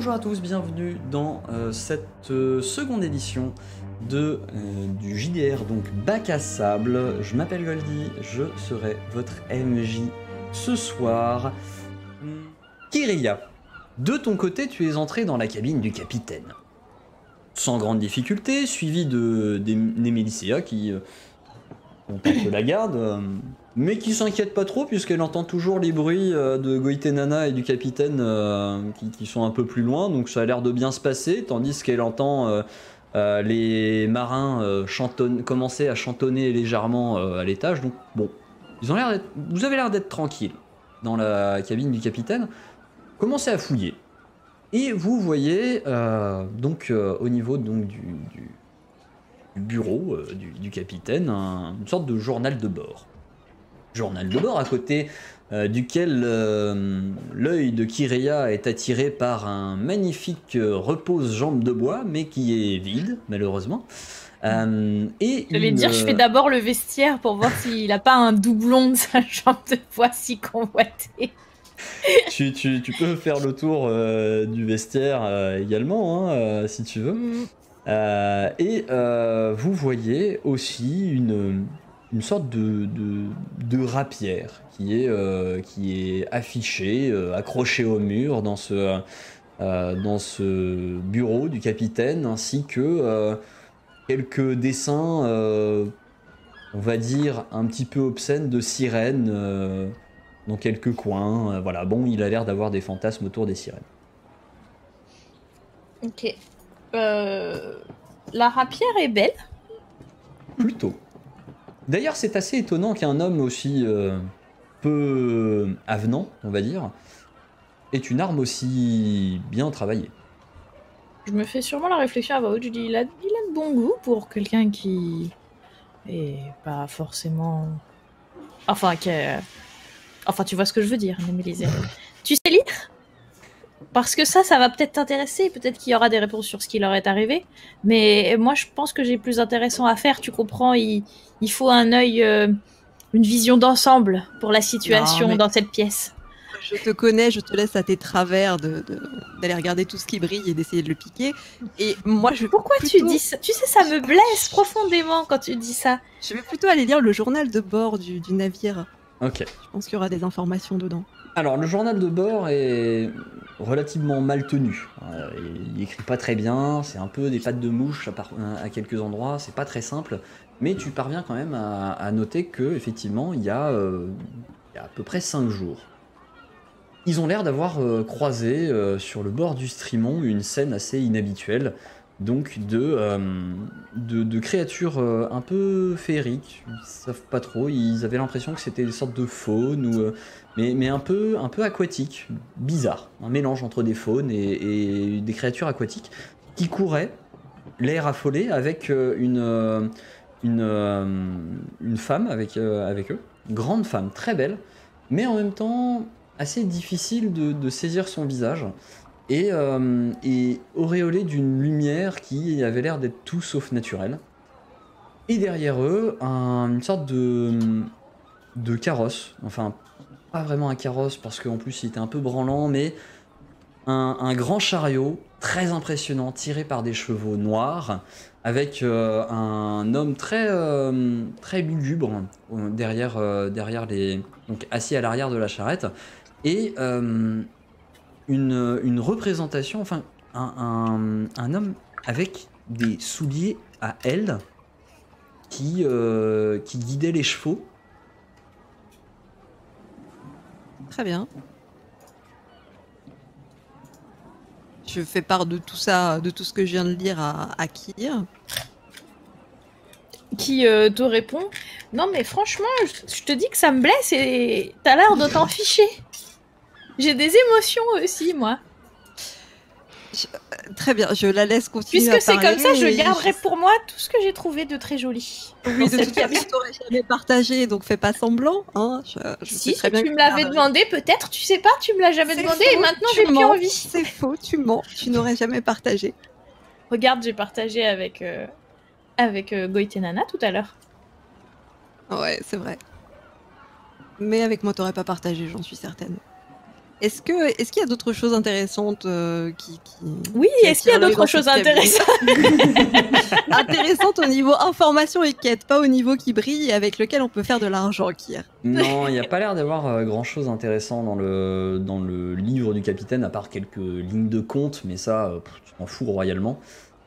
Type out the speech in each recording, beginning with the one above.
Bonjour à tous, bienvenue dans cette seconde édition du JDR, donc Bac à Sable. Je m'appelle Goldie, je serai votre MJ ce soir. Kyria, de ton côté, tu es entré dans la cabine du capitaine. Sans grande difficulté, suivi des Mélicéas qui ont un peu la garde, mais qui s'inquiète pas trop puisqu'elle entend toujours les bruits de Goitenana et du capitaine qui sont un peu plus loin, donc ça a l'air de bien se passer, tandis qu'elle entend les marins commencer à chantonner légèrement à l'étage. Donc bon, vous avez l'air d'être tranquille dans la cabine du capitaine. Commencez à fouiller et vous voyez au niveau donc du bureau du capitaine une sorte de journal de bord. Journal de bord à côté duquel l'œil de Kyria est attiré par un magnifique repose-jambe de bois, mais qui est vide, malheureusement. J'allais dire, je fais d'abord le vestiaire pour voir s'il n'a pas un doublon de sa jambe de bois si convoité. tu peux faire le tour du vestiaire également, hein, si tu veux. Vous voyez aussi une sorte de rapière qui est affichée, accrochée au mur dans ce bureau du capitaine, ainsi que quelques dessins, on va dire, un petit peu obscènes de sirènes dans quelques coins. Voilà, bon, il a l'air d'avoir des fantasmes autour des sirènes. Ok. La rapière est belle. Plutôt. D'ailleurs, c'est assez étonnant qu'un homme aussi peu avenant, on va dire, ait une arme aussi bien travaillée. Je me fais sûrement la réflexion à voix haute. Je dis, il a de bon goût pour quelqu'un qui est pas forcément... Enfin, tu vois ce que je veux dire, Mélisée. Tu sais lire ? Parce que ça va peut-être t'intéresser. Peut-être qu'il y aura des réponses sur ce qui leur est arrivé. Mais moi, je pense que j'ai plus intéressant à faire. Tu comprends, il faut un œil, une vision d'ensemble pour la situation dans cette pièce. Je te connais, je te laisse à tes travers d'aller regarder tout ce qui brille et d'essayer de le piquer. Et moi, Pourquoi tu dis ça ? Tu sais, ça me blesse profondément quand tu dis ça. Je vais plutôt aller lire le journal de bord du navire. Ok. Je pense qu'il y aura des informations dedans. Alors, le journal de bord est relativement mal tenu. Il écrit pas très bien, c'est un peu des pattes de mouche à quelques endroits, c'est pas très simple, mais tu parviens quand même à noter que effectivement il y a à peu près 5 jours. Ils ont l'air d'avoir croisé sur le bord du Strimon une scène assez inhabituelle, donc de créatures un peu féeriques. Ils savent pas trop, ils avaient l'impression que c'était des sortes de faunes, mais un peu aquatiques, bizarre, un mélange entre des faunes et des créatures aquatiques qui couraient, l'air affolé, avec une femme avec eux, une grande femme, très belle, mais en même temps assez difficile de saisir son visage, et auréolé d'une lumière qui avait l'air d'être tout sauf naturelle. Et derrière eux, une sorte de carrosse, enfin pas vraiment un carrosse parce qu'en plus il était un peu branlant, mais un grand chariot très impressionnant tiré par des chevaux noirs, avec un homme très lugubre derrière donc assis à l'arrière de la charrette, et une représentation, enfin un homme avec des souliers à ailes qui guidait les chevaux. Très bien. Je fais part de tout ça, de tout ce que je viens de lire à Kyr. Qui te répond, non mais franchement, je te dis que ça me blesse et t'as l'air de t'en ficher. J'ai des émotions aussi, moi. Très bien, je la laisse continuer. Puisque c'est comme ça, je garderai pour moi tout ce que j'ai trouvé de très joli. Oui, de toute façon, tu n'aurais jamais partagé, donc fais pas semblant. Hein. Si tu me l'avais demandé, peut-être, tu sais pas, tu me l'as jamais demandé et maintenant j'ai plus envie. C'est faux, tu mens, tu n'aurais jamais partagé. Regarde, j'ai partagé avec Goitenana tout à l'heure. Ouais, c'est vrai. Mais avec moi, t'aurais pas partagé, j'en suis certaine. Est-ce qu'il y a d'autres choses intéressantes qui Oui, qui est-ce qu'il y a attirent l'œil d'autres dans choses cette cabine intéressantes? intéressantes au niveau information et quête, pas au niveau qui brille et avec lequel on peut faire de l'argent, Kyr? Non, il n'y a pas l'air d'avoir grand chose d'intéressant dans le livre du capitaine, à part quelques lignes de compte, mais ça, tu t'en fous royalement.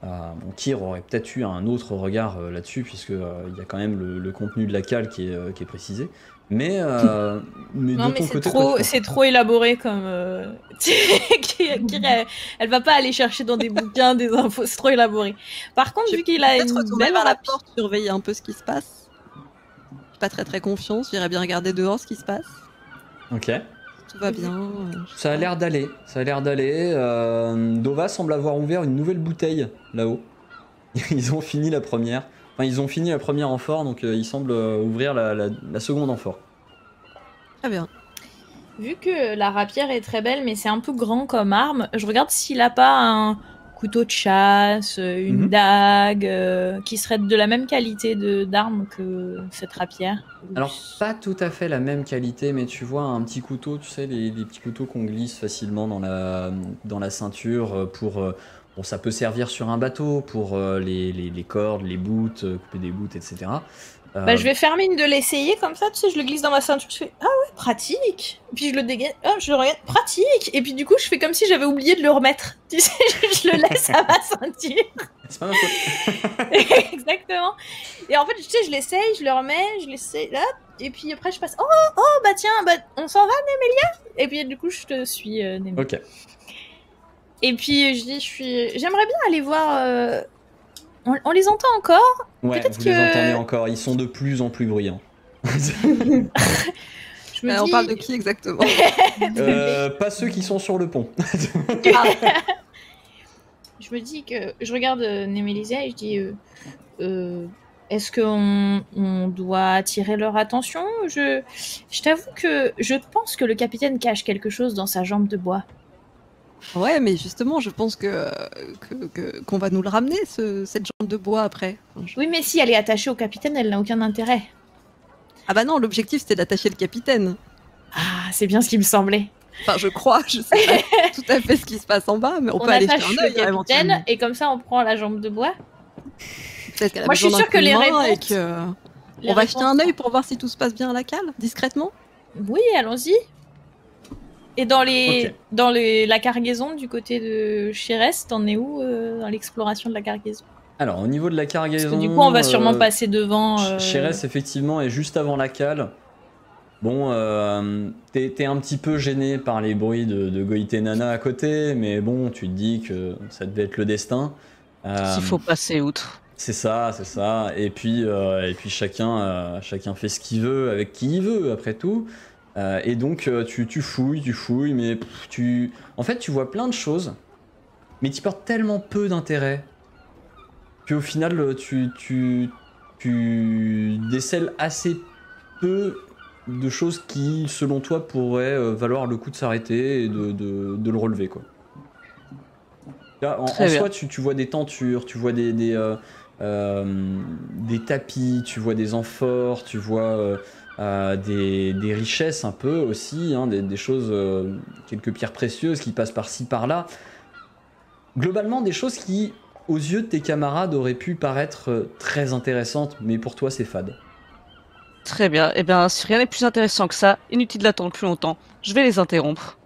Bon, Kyr aurait peut-être eu un autre regard là-dessus, puisque il y a quand même le contenu de la cale qui est précisé. Mais Non, de mais ton c'est côté, trop, toi, tu c'est trop élaboré comme. Elle va pas aller chercher dans des bouquins des infos, c'est trop élaboré. Par contre, Je vu vais qu'il a peut-être une retourner belle vers la rapide. porte, surveiller un peu ce qui se passe. J'ai pas très confiance, j'irai bien regarder dehors ce qui se passe. Ok. Tout va bien. Je Ça a sais l'air d'aller. Ça a l'air d'aller. Dova semble avoir ouvert une nouvelle bouteille là-haut. Ils ont fini la première. Enfin, ils ont fini la première amphore, donc ils semblent ouvrir la seconde amphore. pas. Très bien. Vu que la rapière est très belle, mais c'est un peu grand comme arme, je regarde s'il a pas un couteau de chasse, une Mhm. dague, qui serait de la même qualité d'arme que cette rapière. Alors, pas tout à fait la même qualité, mais tu vois un petit couteau, tu sais, les petits couteaux qu'on glisse facilement dans la ceinture pour. Bon, ça peut servir sur un bateau pour les cordes, les bouts, couper des bouts, etc. Bah, je vais faire mine de l'essayer comme ça, tu sais, je le glisse dans ma ceinture, je fais ah ouais, pratique. Puis je le dégaine, oh, je le regarde, pratique. Et puis du coup, je fais comme si j'avais oublié de le remettre. Tu sais, je le laisse à ma ceinture. C'est pas ma faute. Exactement. Et en fait, tu sais, je l'essaye, je le remets, je l'essaye, là. Et puis après, je passe, oh, bah tiens, bah, on s'en va, Némélia. Et puis du coup, je te suis, Némélia. Ok. Et puis je dis, j'aimerais bien aller voir. On les entend encore. Ouais, Peut-être vous que- les entendez encore, ils sont de plus en plus bruyants. Je me On dis, parle de qui exactement? Pas ceux qui sont sur le pont. je me dis que je regarde Némélisée et je dis est-ce qu'on doit attirer leur attention? Je t'avoue que je pense que le capitaine cache quelque chose dans sa jambe de bois. Ouais, mais justement, je pense qu'on va nous le ramener, cette jambe de bois après. Enfin, Oui, mais si elle est attachée au capitaine, elle n'a aucun intérêt. Ah bah non, l'objectif c'était d'attacher le capitaine. Ah, c'est bien ce qui me semblait. Enfin, je crois, je sais pas tout à fait ce qui se passe en bas, mais on peut aller attache jeter le un œil capitaine éventuellement. et comme ça on prend la jambe de bois. Peut-être qu'elle a Moi, je suis besoin sûre d'un que coup de les main et réponses- que... Les On va jeter un réponses- œil pour voir si tout se passe bien à la cale, discrètement. Oui, allons-y. Et dans Ok. la cargaison du côté de Chérès, t'en es où dans l'exploration de la cargaison? Alors, au niveau de la Parce cargaison. que du coup, on va sûrement passer devant. Chérès, effectivement, est juste avant la cale. Bon, t'es un petit peu gêné par les bruits de Goïté Nana à côté, mais bon, tu te dis que ça devait être le destin. S'il faut passer outre. C'est ça, c'est ça. Et puis chacun fait ce qu'il veut avec qui il veut, après tout. Et donc, tu fouilles, mais en fait, tu vois plein de choses, mais tu portes tellement peu d'intérêt. Puis au final, tu décèles assez peu de choses qui, selon toi, pourraient valoir le coup de s'arrêter et de le relever, quoi. Là, en Très bien. soi, tu vois des tentures, tu vois des tapis, tu vois des amphores, tu vois des richesses un peu aussi, hein, des choses, quelques pierres précieuses qui passent par-ci, par-là. Globalement, des choses qui, aux yeux de tes camarades, auraient pu paraître très intéressantes, mais pour toi, c'est fade. Très bien. Eh bien, si rien n'est plus intéressant que ça, inutile d'attendre plus longtemps, je vais les interrompre.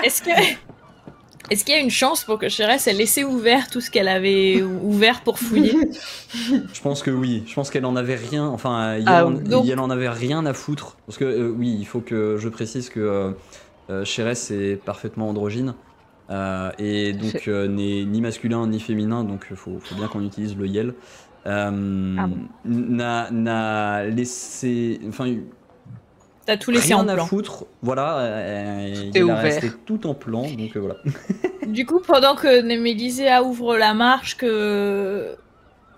Est-ce qu'il y a une chance pour que Chérès ait laissé ouvert tout ce qu'elle avait ouvert pour fouiller? Je pense que oui. Je pense qu'elle en avait rien. Enfin, donc- elle en avait rien à foutre. Parce que oui, il faut que je précise que Chérès est parfaitement androgyne et donc n'est ni masculin ni féminin. Donc faut bien qu'on utilise le yel. bon. N'a laissé. Enfin, T'as tout laissé rien en à plan. foutre. Voilà. est Il a ouvert. resté tout en plan. Donc voilà. Du coup, pendant que Némélisée ouvre la marche, que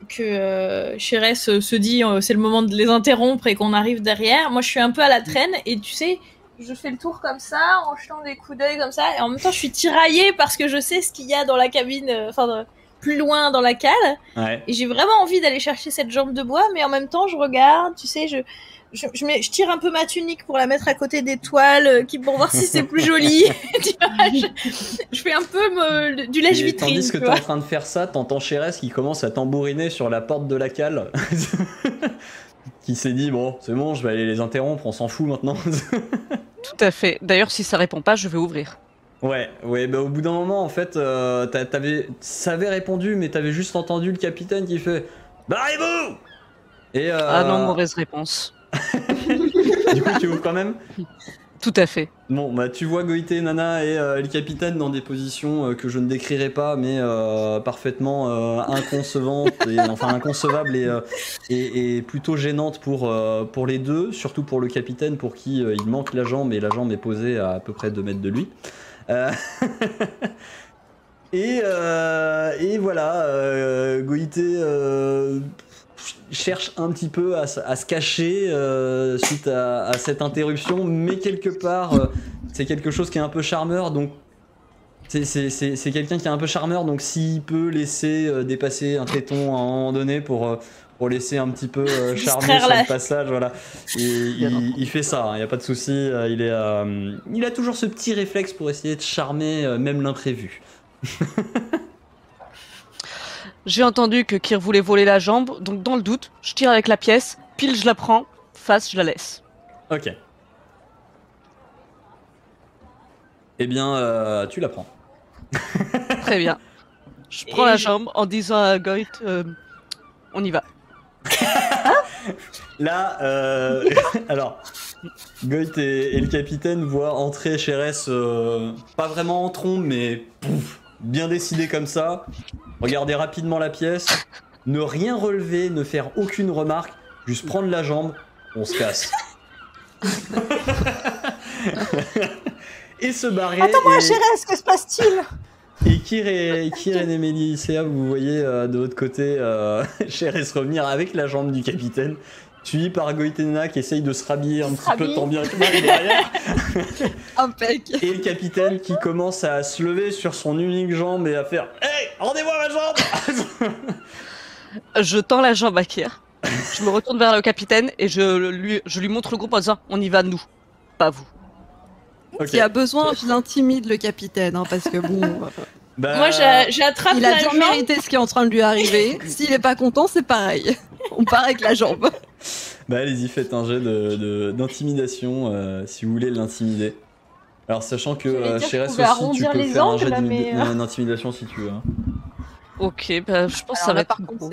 Chérès se dit c'est le moment de les interrompre et qu'on arrive derrière, moi je suis un peu à la traîne et tu sais, je fais le tour comme ça en jetant des coups d'œil comme ça et en même temps je suis tiraillée parce que je sais ce qu'il y a dans la cabine, plus loin dans la cale Ouais. et j'ai vraiment envie d'aller chercher cette jambe de bois mais en même temps je regarde, tu sais, je tire un peu ma tunique pour la mettre à côté des toiles, pour voir si c'est plus joli. Tu vois, je fais un peu du lèche-vitrine. Tandis que tu t'es en vois. train de faire ça, t'entends Chérès qui commence à tambouriner sur la porte de la cale. Qui s'est dit, bon, c'est bon, je vais aller les interrompre, on s'en fout maintenant. Tout à fait. D'ailleurs, si ça répond pas, je vais ouvrir. Ouais, bah au bout d'un moment, en fait, ça avait répondu, mais t'avais juste entendu le capitaine qui fait « Barrez-vous !» Et Ah non, mauvaise réponse. Du coup, tu ouvres quand même. Tout à fait. Bon, bah tu vois Goïté, Nana et le capitaine dans des positions que je ne décrirai pas, mais parfaitement inconcevables et plutôt gênantes pour les deux, surtout pour le capitaine pour qui il manque la jambe et la jambe est posée à peu près 2 mètres de lui. Et voilà, Goïté cherche un petit peu à se cacher suite à cette interruption, mais quelque part, c'est quelque chose qui est un peu charmeur, donc c'est quelqu'un qui est un peu charmeur, donc s'il peut laisser dépasser un téton à un moment donné pour laisser un petit peu charmer sur le passage, voilà. Il fait ça, il n'y a pas de souci, il a toujours ce petit réflexe pour essayer de charmer même l'imprévu. J'ai entendu que Kyr voulait voler la jambe, donc dans le doute, je tire avec la pièce, pile je la prends, face je la laisse. Ok. Eh bien, tu la prends. Très bien. Je prends la jambe en disant à Goït, on y va. Là, alors, Goït et le capitaine voient entrer Chérès, pas vraiment en trombe, mais pouf, bien décidé comme ça. Regardez rapidement la pièce, ne rien relever, ne faire aucune remarque, juste prendre la jambe, on se casse. Et se barrer. Attends-moi, Chérès, que se passe-t-il? Et Kyr et Mélicéa, vous voyez de l'autre côté Chérès revenir avec la jambe du capitaine, suivi par Goïtena qui essaye de se rhabiller un petit peu tant bien que mal derrière. Impec. Et le capitaine qui commence à se lever sur son unique jambe et à faire « Hey, rendez-moi ma jambe !» Je tends la jambe à Kyr, je me retourne vers le capitaine et je lui montre le groupe en disant on y va nous, pas vous. Okay. S'il a besoin, je l'intimide le capitaine, hein, parce que bon... Bah, Moi, j'attrape il la a bien jambe. mérité ce qui est en train de lui arriver. S'il est pas content, c'est pareil. On part avec la jambe. Bah allez-y, faites un jet d'intimidation si vous voulez l'intimider. Alors sachant que J'allais dire Chérès que je pouvais aussi, tu arrondir peux les faire un angles, jet là, mais, d'intimidation si tu veux. Hein. Ok, bah je pense que ça Alors va là, être par contre, gros.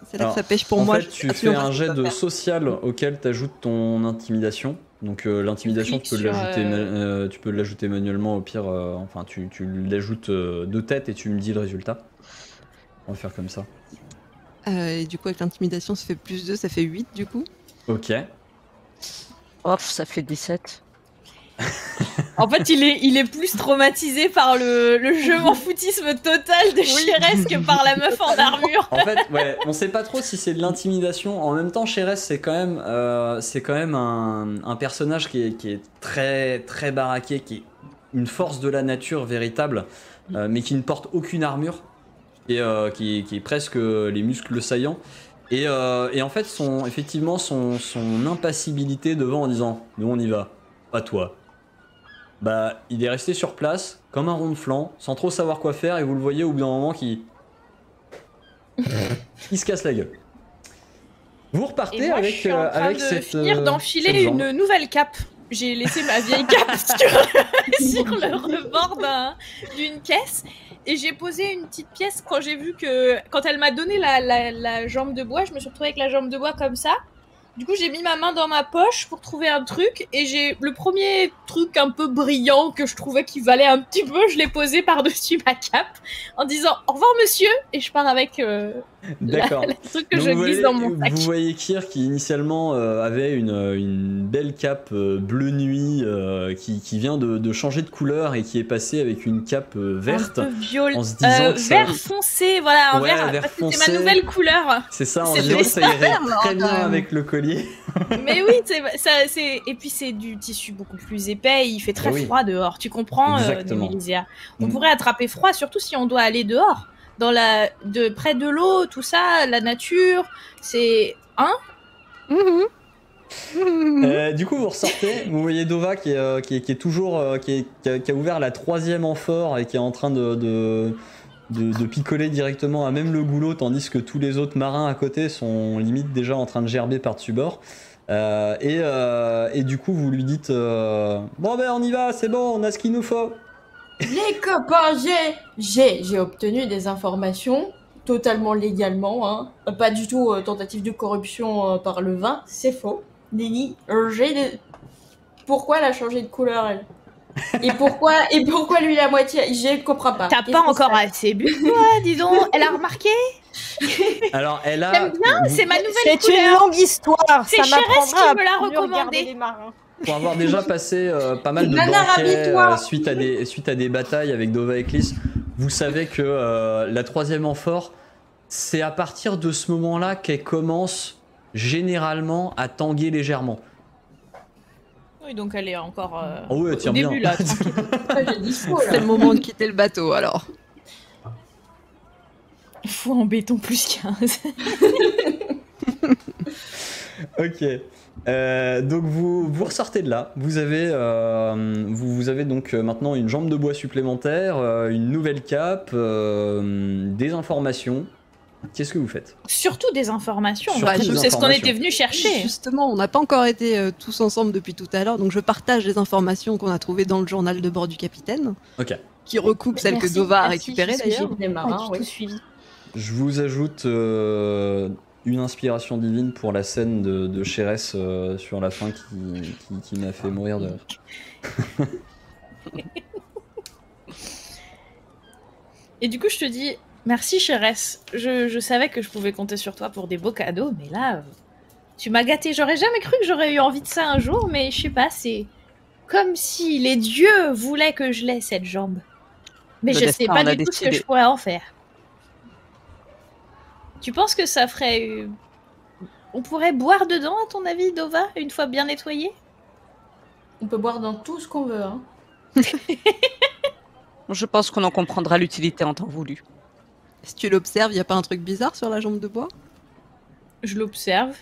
c'est là que ça pêche pour en moi. fait, tu fais un jet de social auquel tu ajoutes ton intimidation. Donc l'intimidation, tu peux l'ajouter manuellement au pire. Enfin, tu l'ajoutes de tête et tu me dis le résultat. On va faire comme ça. Et du coup, avec l'intimidation, ça fait plus 2, ça fait 8 du coup. Ok. Hop, ça fait 17. En fait, il est plus traumatisé par le jeu en foutisme total de Chérès que par la meuf en armure. En fait, ouais, on sait pas trop si c'est de l'intimidation. En même temps, Chérès, c'est quand même un personnage qui est très très baraqué, qui est une force de la nature véritable, mais qui ne porte aucune armure et qui est presque les muscles saillants. Et en fait, son impassibilité devant en disant « Nous, on y va, pas toi ». Bah, il est resté sur place, comme un rond de flanc, sans trop savoir quoi faire, et vous le voyez au bout d'un moment qui se casse la gueule. Vous repartez Et moi, avec je suis en train de cette finir d'enfiler cette jambe. une nouvelle cape. J'ai laissé ma vieille cape sur le rebord d'une caisse et j'ai posé une petite pièce quand j'ai vu que quand elle m'a donné la jambe de bois, je me suis retrouvée avec la jambe de bois comme ça. Du coup, j'ai mis ma main dans ma poche pour trouver un truc et j'ai le premier truc un peu brillant que je trouvais qui valait un petit peu, je l'ai posé par-dessus ma cape en disant au revoir monsieur et je pars avec D'accord. le truc que Donc je glisse dans mon sac. Vous voyez Kyr qui initialement avait une belle cape bleu nuit qui vient de changer de couleur et qui est passée avec une cape verte. Un peu violet, en se disant que vert foncé, voilà, un Ouais, vert, vert parce que foncé. c'est ma nouvelle couleur. C'est ça, en C'est disant que ça irait vert, très bien quand même. avec le collier. Mais oui, et puis c'est du tissu beaucoup plus épais, il fait très Oui. froid dehors, tu comprends, Exactement. Némélésia. On Mm. pourrait attraper froid, surtout si on doit aller dehors, près de l'eau, tout ça, la nature, c'est... Hein? Du coup, vous ressortez, vous voyez Dova qui est toujours, qui a ouvert la 3e amphore et qui est en train de picoler directement à même le goulot, tandis que tous les autres marins à côté sont limite déjà en train de gerber par-dessus bord. Et du coup, vous lui dites bon ben on y va, c'est bon, on a ce qu'il nous faut. Les copains, j'ai obtenu des informations totalement légalement, hein. Pas du tout tentative de corruption par le vin, c'est faux. Nini, pourquoi elle a changé de couleur, elle? Et pourquoi lui la moitié? Je comprends pas. T'as pas encore assez bu, toi, dis donc. Elle a remarqué? Alors elle a. T'aimes bien? C'est ma nouvelle C'est une couleur. longue histoire. C'est Ça Chérès m'apprendra qui à me l'a mieux regarder recommandé. les marins. Pour avoir déjà passé pas mal de Nana, banquets rabis-toi. suite à des batailles avec Dova et Clis, vous savez que la 3e amphore, c'est à partir de ce moment-là qu'elle commence généralement à tanguer légèrement. Oui, donc elle est encore Oh ouais, au tiens début, bien. là, tranquille. J'ai dit faux, C'est là. le moment de quitter le bateau alors. Faut en béton plus 15. Ok. Donc vous ressortez de là. Vous avez donc maintenant une jambe de bois supplémentaire, une nouvelle cape, des informations. Qu'est-ce que vous faites? Surtout des informations. Surtout des C'est ce qu'on informations. était venu chercher. Justement, on n'a pas encore été tous ensemble depuis tout à l'heure, donc je partage les informations qu'on a trouvées dans le journal de bord du capitaine, Ok. qui recoupe celle que Merci, Dova a merci, récupérée parce que j'ai d'ailleurs. des Pas marins, du oui. tout suivi. Je vous ajoute une inspiration divine pour la scène de Chérès sur la fin qui m'a fait mourir de rire. Et du coup, je te dis, merci Chérès. Je savais que je pouvais compter sur toi pour des beaux cadeaux, mais là, tu m'as gâté. J'aurais jamais cru que j'aurais eu envie de ça un jour, mais je sais pas, c'est comme si les dieux voulaient que je l'ai, cette jambe. Mais Le je destin sais pas en a du tout ce que décidé. je pourrais en faire. Tu penses que ça ferait... On pourrait boire dedans, à ton avis, Dova, une fois bien nettoyé? On peut boire dans tout ce qu'on veut, hein. Je pense qu'on en comprendra l'utilité en temps voulu. Si tu l'observes, il n'y a pas un truc bizarre sur la jambe de bois? Je l'observe.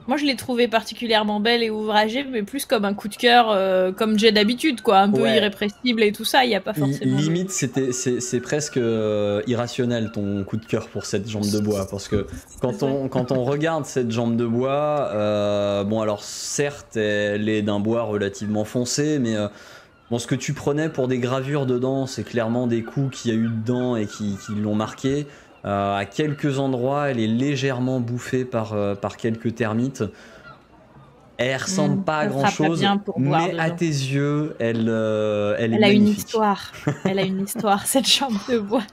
Moi, je l'ai trouvée particulièrement belle et ouvragée, mais plus comme un coup de cœur, comme j'ai d'habitude, quoi. Un peu Ouais. irrépressible et tout ça, il n'y a pas forcément... Limite, c'est presque irrationnel ton coup de cœur pour cette jambe de bois, parce que quand on regarde cette jambe de bois, bon alors certes elle est d'un bois relativement foncé, mais bon, ce que tu prenais pour des gravures dedans, c'est clairement des coups qu'il y a eu dedans et qui l'ont marqué. À quelques endroits, elle est légèrement bouffée par quelques termites. Elle ressemble pas à ça grand sera pas chose, bien pour boire mais à dedans. tes yeux, elle est Elle a une magnifique. histoire. Elle a une histoire, cette jambe de bois.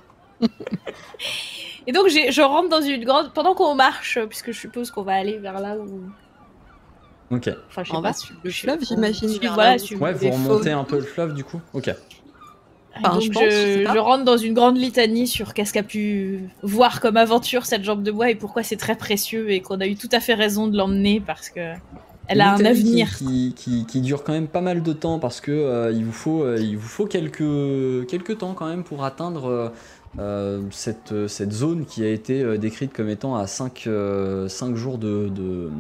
Et donc, je rentre dans une grande... Pendant qu'on marche, puisque je suppose qu'on va aller vers là où... Ok. Enfin, je sais On pas. va suivre le fleuve, j'imagine. Suivre, vers voilà, là où suivre. sont Ouais, des vous remontez fauves. un peu le fleuve du coup. Ok. Enfin, Donc je pense, je sais pas. je rentre dans une grande litanie sur qu'est-ce qu'a pu voir comme aventure cette jambe de bois et pourquoi c'est très précieux et qu'on a eu tout à fait raison de l'emmener parce que elle a un L'Italie avenir. qui dure quand même pas mal de temps parce que il vous faut quelques temps quand même pour atteindre cette zone qui a été décrite comme étant à 5 jours de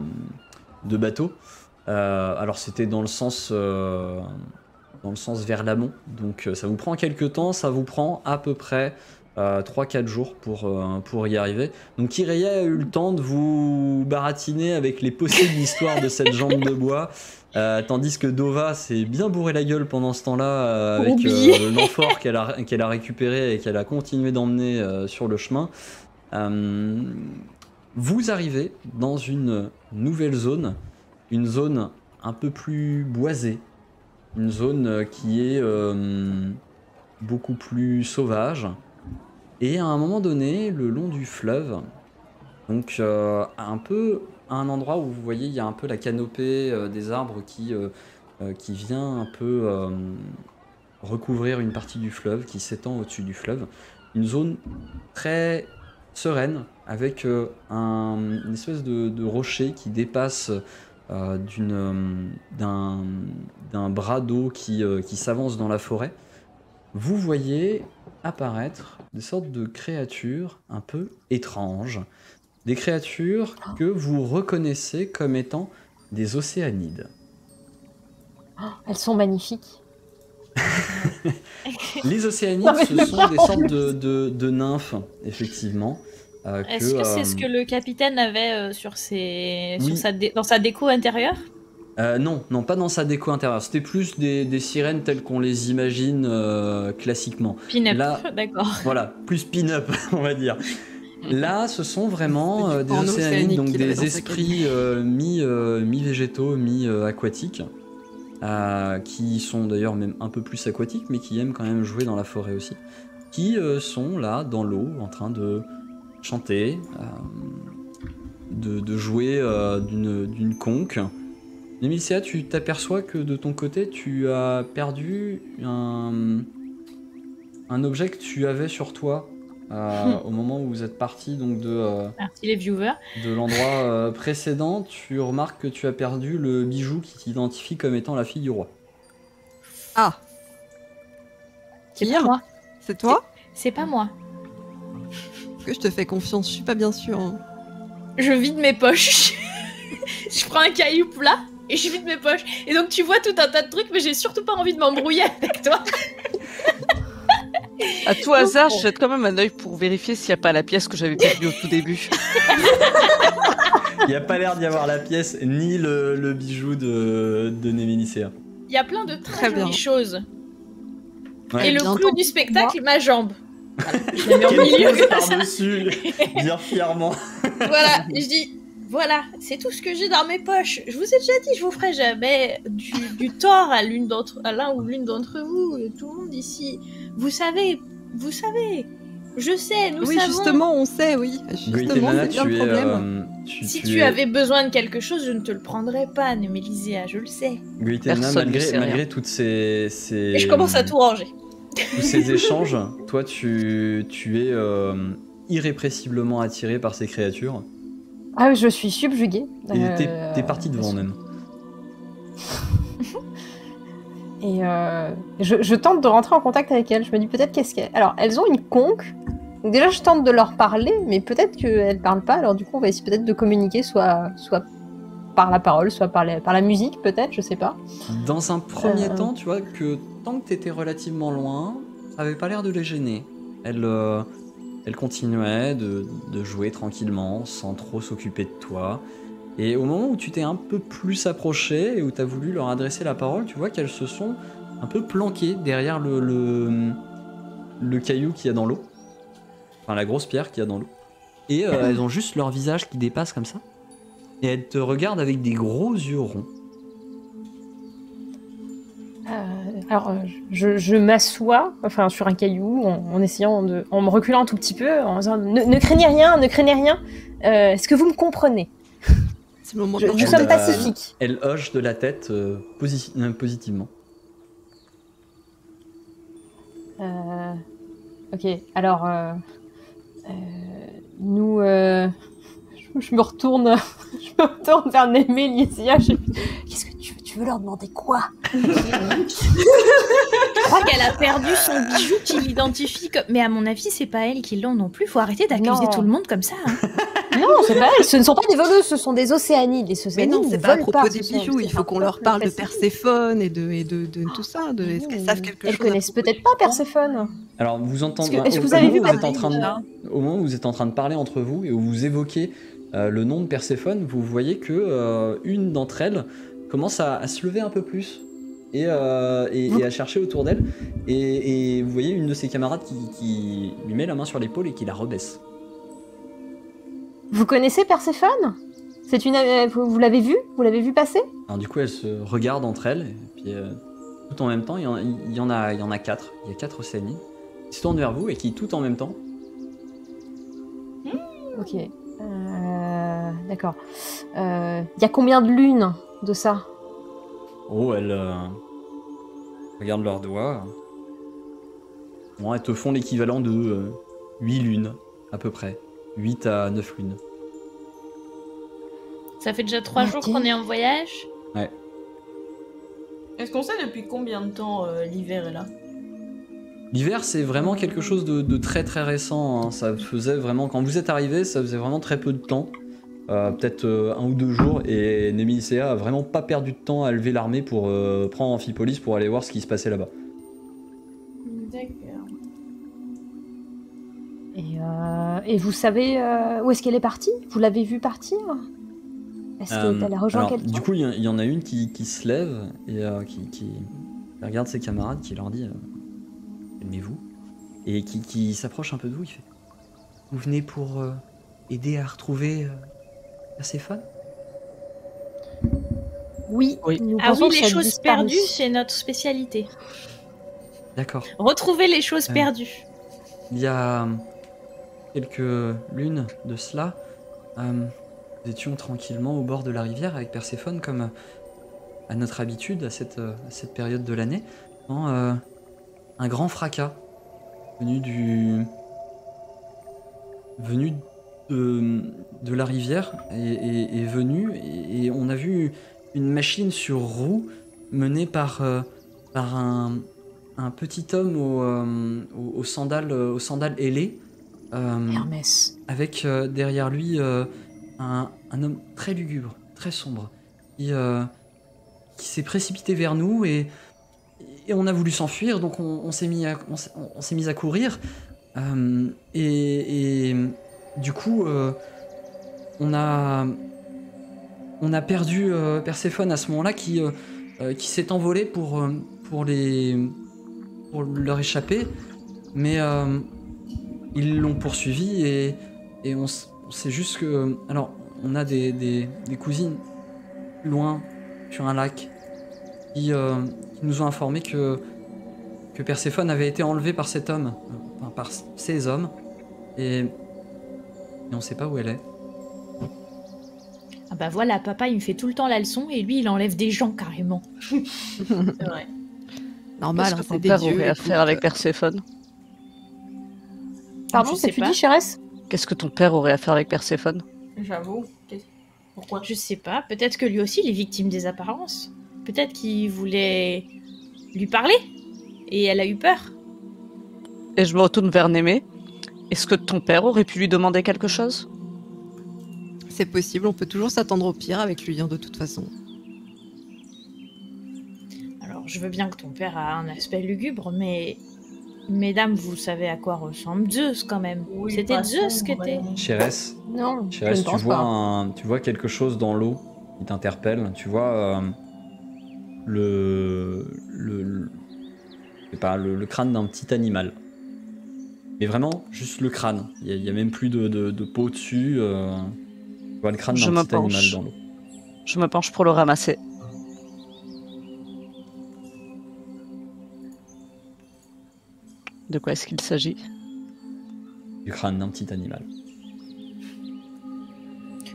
bateau. Alors c'était dans le sens vers l'amont, donc ça vous prend quelques temps, ça vous prend à peu près 3-4 jours pour y arriver. Donc Kireya a eu le temps de vous baratiner avec les possibles histoires de cette jambe de bois, tandis que Dova s'est bien bourré la gueule pendant ce temps-là avec Oublié. l'amphore qu'elle a récupéré et qu'elle a continué d'emmener sur le chemin. Vous arrivez dans une nouvelle zone, une zone un peu plus boisée, une zone qui est beaucoup plus sauvage. Et à un moment donné, le long du fleuve, donc un peu à un endroit où vous voyez, il y a un peu la canopée des arbres qui vient un peu recouvrir une partie du fleuve, qui s'étend au-dessus du fleuve. Une zone très sereine, avec une espèce de rocher qui dépasse d'un bras d'eau qui s'avance dans la forêt. Vous voyez apparaître des sortes de créatures un peu étranges des créatures que vous reconnaissez comme étant des océanides. Elles sont magnifiques. Les océanides, Non, mais ce je sont parle des en sortes plus. de nymphes, effectivement. Est-ce que c'est ce que le capitaine avait sur oui. dans sa déco intérieure? Non, pas dans sa déco intérieure. C'était plus des sirènes telles qu'on les imagine classiquement. Pin-up, Là, d'accord. voilà, plus pin-up, on va dire. Là, ce sont vraiment C'est du des porno océanides, océanique donc qu'il avait des dans sa esprits mi-végétaux, mi-aquatiques, qui sont d'ailleurs même un peu plus aquatiques, mais qui aiment quand même jouer dans la forêt aussi, qui sont là, dans l'eau, en train de chanter, de jouer d'une conque. Némilcéa, tu t'aperçois que de ton côté, tu as perdu un objet que tu avais sur toi au moment où vous êtes parti donc Merci les viewers. de l'endroit précédent. Tu remarques que tu as perdu le bijou qui t'identifie comme étant la fille du roi. Ah, C'est Pire. pas moi. c'est toi? C'est pas moi. Est-ce que je te fais confiance? Je suis pas bien sûre. Hein. Je vide mes poches. Je prends un caillou plat et je vide mes poches. Et donc tu vois tout un tas de trucs, mais j'ai surtout pas envie de m'embrouiller avec toi. À tout hasard, je jette quand même un œil pour vérifier s'il n'y a pas la pièce que j'avais perdue au tout début. Il n'y a pas l'air d'y avoir la pièce ni le bijou de Némilcéa. Il y a plein de très Très bien. jolies choses. Ouais. Et le Bien clou entendu, du spectacle, ma jambe. Voilà, je la mets au Qu'elle milieu. pose par-dessus, bien fièrement. Voilà, je dis, voilà, c'est tout ce que j'ai dans mes poches. Je vous ai déjà dit, je vous ferai jamais du tort à l'un ou l'une d'entre vous. Tout le monde ici, vous savez. Je sais, nous Oui, savons. justement, on sait, oui. Justement, Nana, c'est bien tu le es, problème. Si tu tu es- avais besoin de quelque chose, je ne te le prendrais pas, Némélisea, je le sais. Guitena, Personne ne sait malgré rien. toutes ces Et je commence à tout ranger. tous ces échanges, toi tu es irrépressiblement attiré par ces créatures. Ah oui, je suis subjuguée. Et t'es parti devant même. Et je tente de rentrer en contact avec elles. Je me dis peut-être qu'est-ce qu'elles... Alors, elles ont une conque. Donc déjà, je tente de leur parler, mais peut-être qu'elles parlent pas. Alors du coup, on va essayer peut-être de communiquer soit par la parole, soit par la musique, peut-être, je sais pas. Dans un premier temps, tu vois que tant que t'étais relativement loin, ça avait pas l'air de les gêner. Elle continuait de jouer tranquillement, sans trop s'occuper de toi. Et au moment où tu t'es un peu plus approché et où t'as voulu leur adresser la parole, tu vois qu'elles se sont un peu planquées derrière le caillou qu'il y a dans l'eau. Enfin, la grosse pierre qu'il y a dans l'eau. Et elles ont juste leur visage qui dépasse comme ça. Et elles te regardent avec des gros yeux ronds. Alors, je m'assois, enfin, sur un caillou, en essayant en me reculant un tout petit peu, en disant ne craignez rien, ne craignez rien. Est-ce que vous me comprenez? C'est le moment Nous de sommes Elle, pacifiques. Elle hoche de la tête positivement. Ok, alors nous, je me retourne vers Némélisea. Qu'est-ce que tu veux leur demander quoi? Je crois qu'elle a perdu son bijou qui l'identifie comme... Mais à mon avis, c'est pas elle qui l'ont non plus. Faut arrêter d'accuser Non. tout le monde comme ça. Hein. Non, c'est pas elle. Ce ne sont pas des voleuses, ce sont des océanides. Les Mais océanides non, ne c'est pas à volent propos pas. des ce sont- bijoux. Il c'est faut un qu'on leur peuple parle de pacifique. Perséphone et de tout ça. Est-ce qu'elles savent quelque chose Elles à connaissent propos peut-être du pas temps Perséphone. Alors vous entendez. Est-ce que vous avez vu Au passer moment où vous êtes en train de parler entre vous et où vous évoquez le nom de Perséphone, vous voyez que une d'entre elles commence à se lever un peu plus et à chercher autour d'elle. Et vous voyez une de ses camarades qui lui met la main sur l'épaule et qui la rebaisse. Vous connaissez Perséphone? C'est une. Vous l'avez vue? Vous l'avez vue passer? Alors du coup, elles se regardent entre elles et puis tout en même temps, il y en a 4. Il y a 4 océanides qui se tournent vers vous et qui tout en même temps. Ok. D'accord. Il y a combien de lunes de ça? Oh, elles regardent leurs doigts. Bon, elles te font l'équivalent de 8 lunes, à peu près. 8 à 9 lunes. Ça fait déjà 3 jours Ok. qu'on est en voyage. Est-ce qu'on sait depuis combien de temps l'hiver est là? L'hiver, c'est vraiment quelque chose de très très récent. Hein. Ça faisait vraiment, quand vous êtes arrivé, ça faisait vraiment très peu de temps. Peut-être 1 ou 2 jours. Et Nemelicea a vraiment pas perdu de temps à lever l'armée pour prendre Amphipolis pour aller voir ce qui se passait là-bas. D'accord. Et vous savez où est-ce qu'elle est partie? Vous l'avez vue partir? Est-ce qu'elle a rejoint Alors, quelqu'un? du coup, il y en a une qui se lève et qui regarde ses camarades, qui leur dit calmez-vous, et qui s'approche un peu de vous. Il fait vous venez pour aider à retrouver Perséphone? Oui. Oui. Nous Ah pensons oui, que les ça a choses disparu. perdues, c'est notre spécialité. D'accord. Retrouver les choses perdues. Il y a quelques lunes de cela, nous étions tranquillement au bord de la rivière avec Perséphone, comme à notre habitude à cette période de l'année, quand un grand fracas venu de la rivière est venu, et on a vu une machine sur roue menée par un petit homme aux sandales ailées, Hermès. avec derrière lui un homme très lugubre, très sombre, qui s'est précipité vers nous, et on a voulu s'enfuir, donc on s'est mis à courir, et du coup on a perdu Perséphone à ce moment-là, qui s'est envolé pour leur échapper, mais ils l'ont poursuivi, et on sait juste que... Alors, on a des cousines plus loin, sur un lac, qui nous ont informé que Perséphone avait été enlevée par cet homme, enfin, par ces hommes, et on sait pas où elle est. Ah bah voilà, papa, il me fait tout le temps la leçon et lui, il enlève des gens carrément. C'est vrai. Normal, Qu'est-ce hein, que c'est ton des père dieux. aurait à écoute. faire avec Perséphone? Pardon, Je c'est sais tu pas. dis, Chérès? Qu'est-ce que ton père aurait à faire avec Perséphone? J'avoue. Pourquoi? Je sais pas, peut-être que lui aussi, il est victime des apparences. Peut-être qu'il voulait lui parler et elle a eu peur. Et je me retourne vers Némé. Est-ce que ton père aurait pu lui demander quelque chose? C'est possible, on peut toujours s'attendre au pire avec lui, hein, de toute façon. Alors, je veux bien que ton père a un aspect lugubre, mais... Mesdames, vous savez à quoi ressemble Zeus, quand même. Oui, C'était pas Zeus qui sombre, était... Chérès, Non, je Chérès, ne pense pas. tu vois quelque chose dans l'eau qui t'interpelle. Tu vois c'est pas le crâne d'un petit animal. Mais vraiment, juste le crâne. Il y a même plus de peau dessus. Tu vois le crâne Je d'un me petit animal penche. dans l'eau. Je me penche pour le ramasser. De quoi est-ce qu'il s'agit? Du crâne d'un petit animal.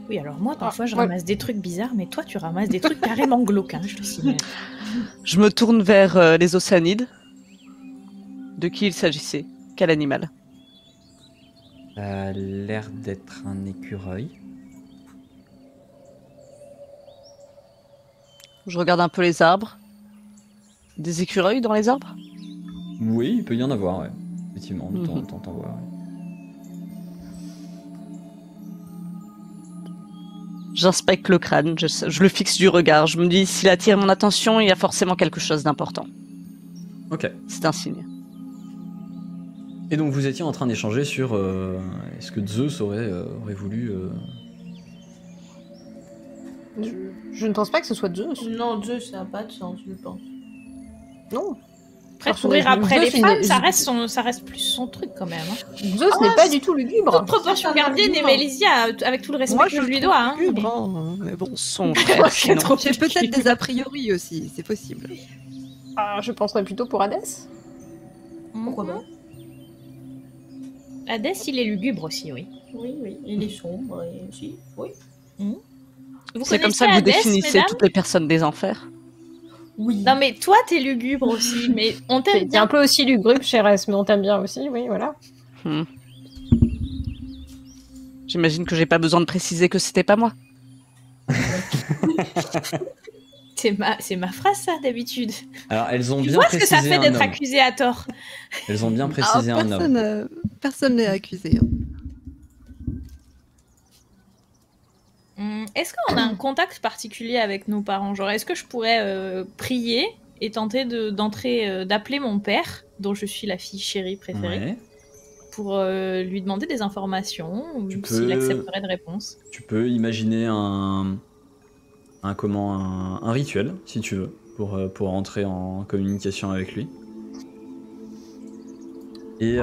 Oui, alors moi, parfois, je ouais. ramasse des trucs bizarres, mais toi, tu ramasses des trucs carrément glauques, hein, je te signale. Je me tourne vers les Ossanides. De qui il s'agissait? Quel animal? Ça a l'air d'être un écureuil. Je regarde un peu les arbres. Des écureuils dans les arbres? Oui, il peut y en avoir, ouais. Effectivement, de temps en Mhm. temps, t'en vois, ouais. J'inspecte le crâne, je le fixe du regard. Je me dis, s'il attire mon attention, il y a forcément quelque chose d'important. Ok. C'est un signe. Et donc vous étiez en train d'échanger sur est-ce que Zeus aurait voulu... Je ne pense pas que ce soit Zeus. Non, Zeus, ça n'a pas de sens, je pense. Non. Après, Personnellement, courir après les Zeus, femmes, ça reste plus son truc, quand même. Hein. Zeus n'est pas du tout lugubre. Toute proportion gardée, Némélésia, avec tout le respect Moi, que je je lui le dois. trouve Hein, lugubre, hein, mais bon. Son frère, sinon. J'ai peut-être des a priori aussi, c'est possible. Ah, je penserais plutôt pour Hadès. Pourquoi pas? Hadès, il est lugubre aussi, oui. Oui, oui. Il est sombre, et aussi. Oui. Vous C'est comme connaissez ça que vous Hadès, définissez mesdames toutes les personnes des enfers. Oui. Non, mais toi, t'es lugubre aussi, mais on t'aime T'es bien. un peu aussi lugubre, Chérès, mais on t'aime bien aussi, oui, voilà. J'imagine que j'ai pas besoin de préciser que c'était pas moi. C'est ma phrase, ça, d'habitude. Alors, elles ont Tu bien vois ce que précisé ça fait un d'être homme. accusé à tort. Elles ont bien précisé un homme. Personne n'est accusé. Hein. Est-ce qu'on a un contact particulier avec nos parents? Genre, est-ce que je pourrais prier et tenter d'appeler mon père, dont je suis la fille chérie préférée, Ouais. pour lui demander des informations, ou Tu s'il peux- accepterait de réponse? Tu peux imaginer un rituel, si tu veux, pour entrer en communication avec lui. Et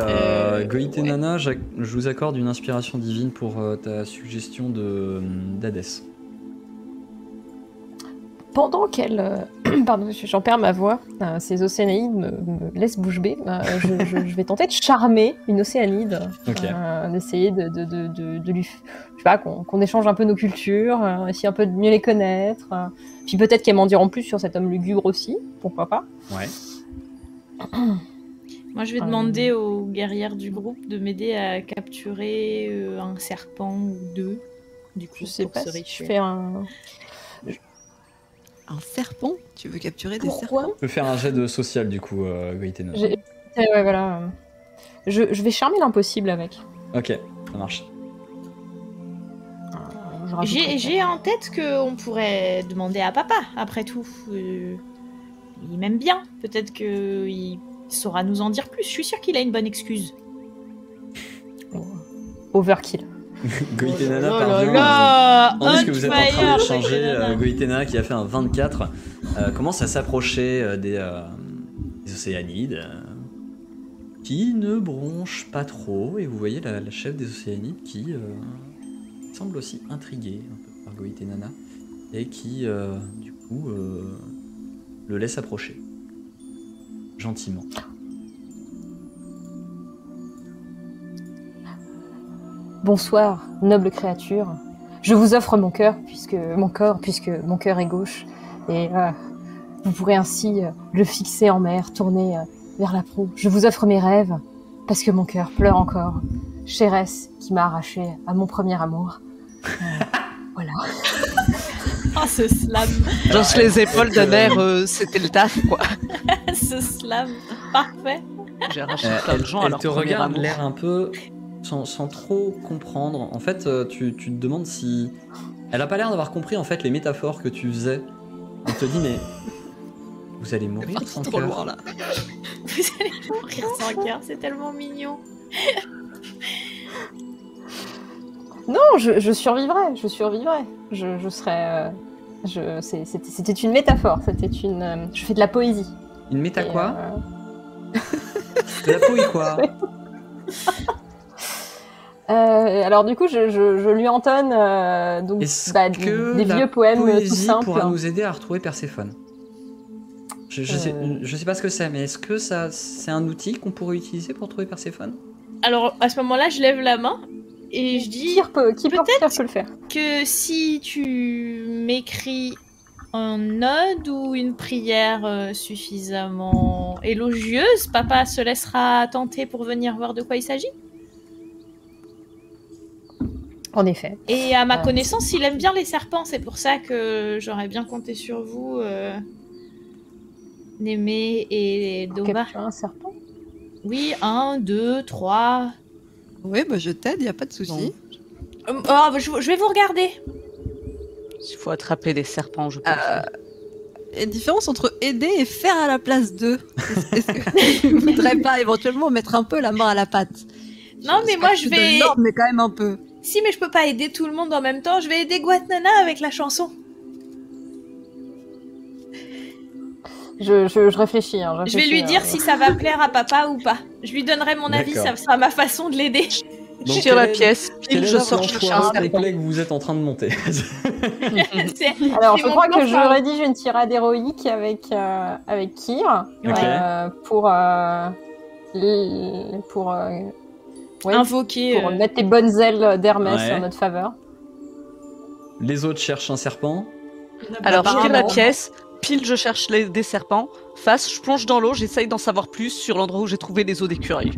Goïté ouais. Nana, je vous accorde une inspiration divine pour ta suggestion d'Hadès. Pendant qu'elle... Pardon, j'en perds ma voix. Ces océanides me laissent bouche bée. Je vais tenter de charmer une océanide. Ok. D'essayer de lui... Je sais pas, qu'on échange un peu nos cultures, essayer un peu de mieux les connaître. Puis peut-être qu'elle m'en diront plus sur cet homme lugubre aussi. Pourquoi pas. Ouais. Moi, je vais demander aux guerrières du groupe de m'aider à capturer un serpent ou deux. Du coup, Je sais pour pas ce si je rituel. fais un... Un serpent? Tu veux capturer des Pourquoi serpents? Tu peux faire un jet de social, du coup, Goïté Nana. Ouais, voilà. Je vais charmer l'impossible avec. Ok, ça marche. Je rajouterai ça. J'ai en tête qu'on pourrait demander à papa, après tout. Il m'aime bien. Peut-être qu'il saura nous en dire plus. Je suis sûre qu'il a une bonne excuse. Overkill. Goïté Nana Oh parvient là Pendant que vous êtes en train fire, d'échanger, Goïté Nana. Goïté Nana qui a fait un 24 commence à s'approcher des océanides qui ne bronchent pas trop, et vous voyez la chef des océanides qui semble aussi intriguée un peu par Goïté Nana et qui du coup le laisse approcher gentiment. Bonsoir, noble créature. Je vous offre mon cœur, puisque mon cœur est gauche. Et vous pourrez ainsi le fixer en mer, tourner vers la proue. Je vous offre mes rêves, parce que mon cœur pleure encore. Chérès, qui m'a arraché à mon premier amour. Voilà. Oh, ce slam. Genre sur les épaules de mère, c'était le taf, quoi. Ce slam. Parfait. J'ai arraché plein de gens à Elle leur te premier regarde amour. l'air un peu sans trop comprendre. En fait, tu te demandes si... Elle a pas l'air d'avoir compris en fait les métaphores que tu faisais. Elle te dit mais... Vous allez mourir sans Trop cœur. loin là. Vous allez mourir sans cœur. C'est tellement mignon. Non, je survivrai, je survivrai. Je serai... C'était une métaphore, c'était une... je fais de la poésie. Une méta Et, quoi De la pouille quoi alors du coup, je lui entonne donc, Est-ce des que la vieux poèmes tout poésie simples. pourra nous aider à retrouver Perséphone? Je sais pas ce que c'est, mais est-ce que ça c'est un outil qu'on pourrait utiliser pour trouver Perséphone? Alors, à ce moment-là, je lève la main et je dis Qui peut le faire. que si tu m'écris un ode ou une prière suffisamment élogieuse, papa se laissera tenter pour venir voir de quoi il s'agit. En effet. Et à ma connaissance, il aime bien les serpents, c'est pour ça que j'aurais bien compté sur vous, Némé et Doma. Capturer un serpent. Oui, 1, 2, 3. Oui, bah je t'aide, y a pas de souci. Je vais vous regarder. S'il faut attraper des serpents, je peux le faire. Il y a une différence entre aider et faire à la place d'eux. Est-ce que tu voudrais pas éventuellement mettre un peu la main à la pâte? Non, mais moi, je De vais... l'ordre, mais quand même un peu. Si, mais je peux pas aider tout le monde en même temps. Je vais aider Guatnana avec la chanson. Je réfléchis. Hein, Je vais lui dire si ça va plaire à papa ou pas. Je lui donnerai mon avis, D'accord. ça sera ma façon de l'aider. Je tire la pièce, Quel pile, est je le sors plan chercher un foireux serpent. complet que vous êtes en train de monter? Alors, C'est je mon crois plan que je phare. rédige une tirade héroïque avec Kyr. Ok. Ouais, Invoquer. pour mettre les bonnes ailes d'Hermès Ouais. en notre faveur. Les autres cherchent un serpent. Alors, je tire la Apparemment. pièce, pile, je cherche des serpents. Face, je plonge dans l'eau, j'essaye d'en savoir plus sur l'endroit où j'ai trouvé les os d'écureuil.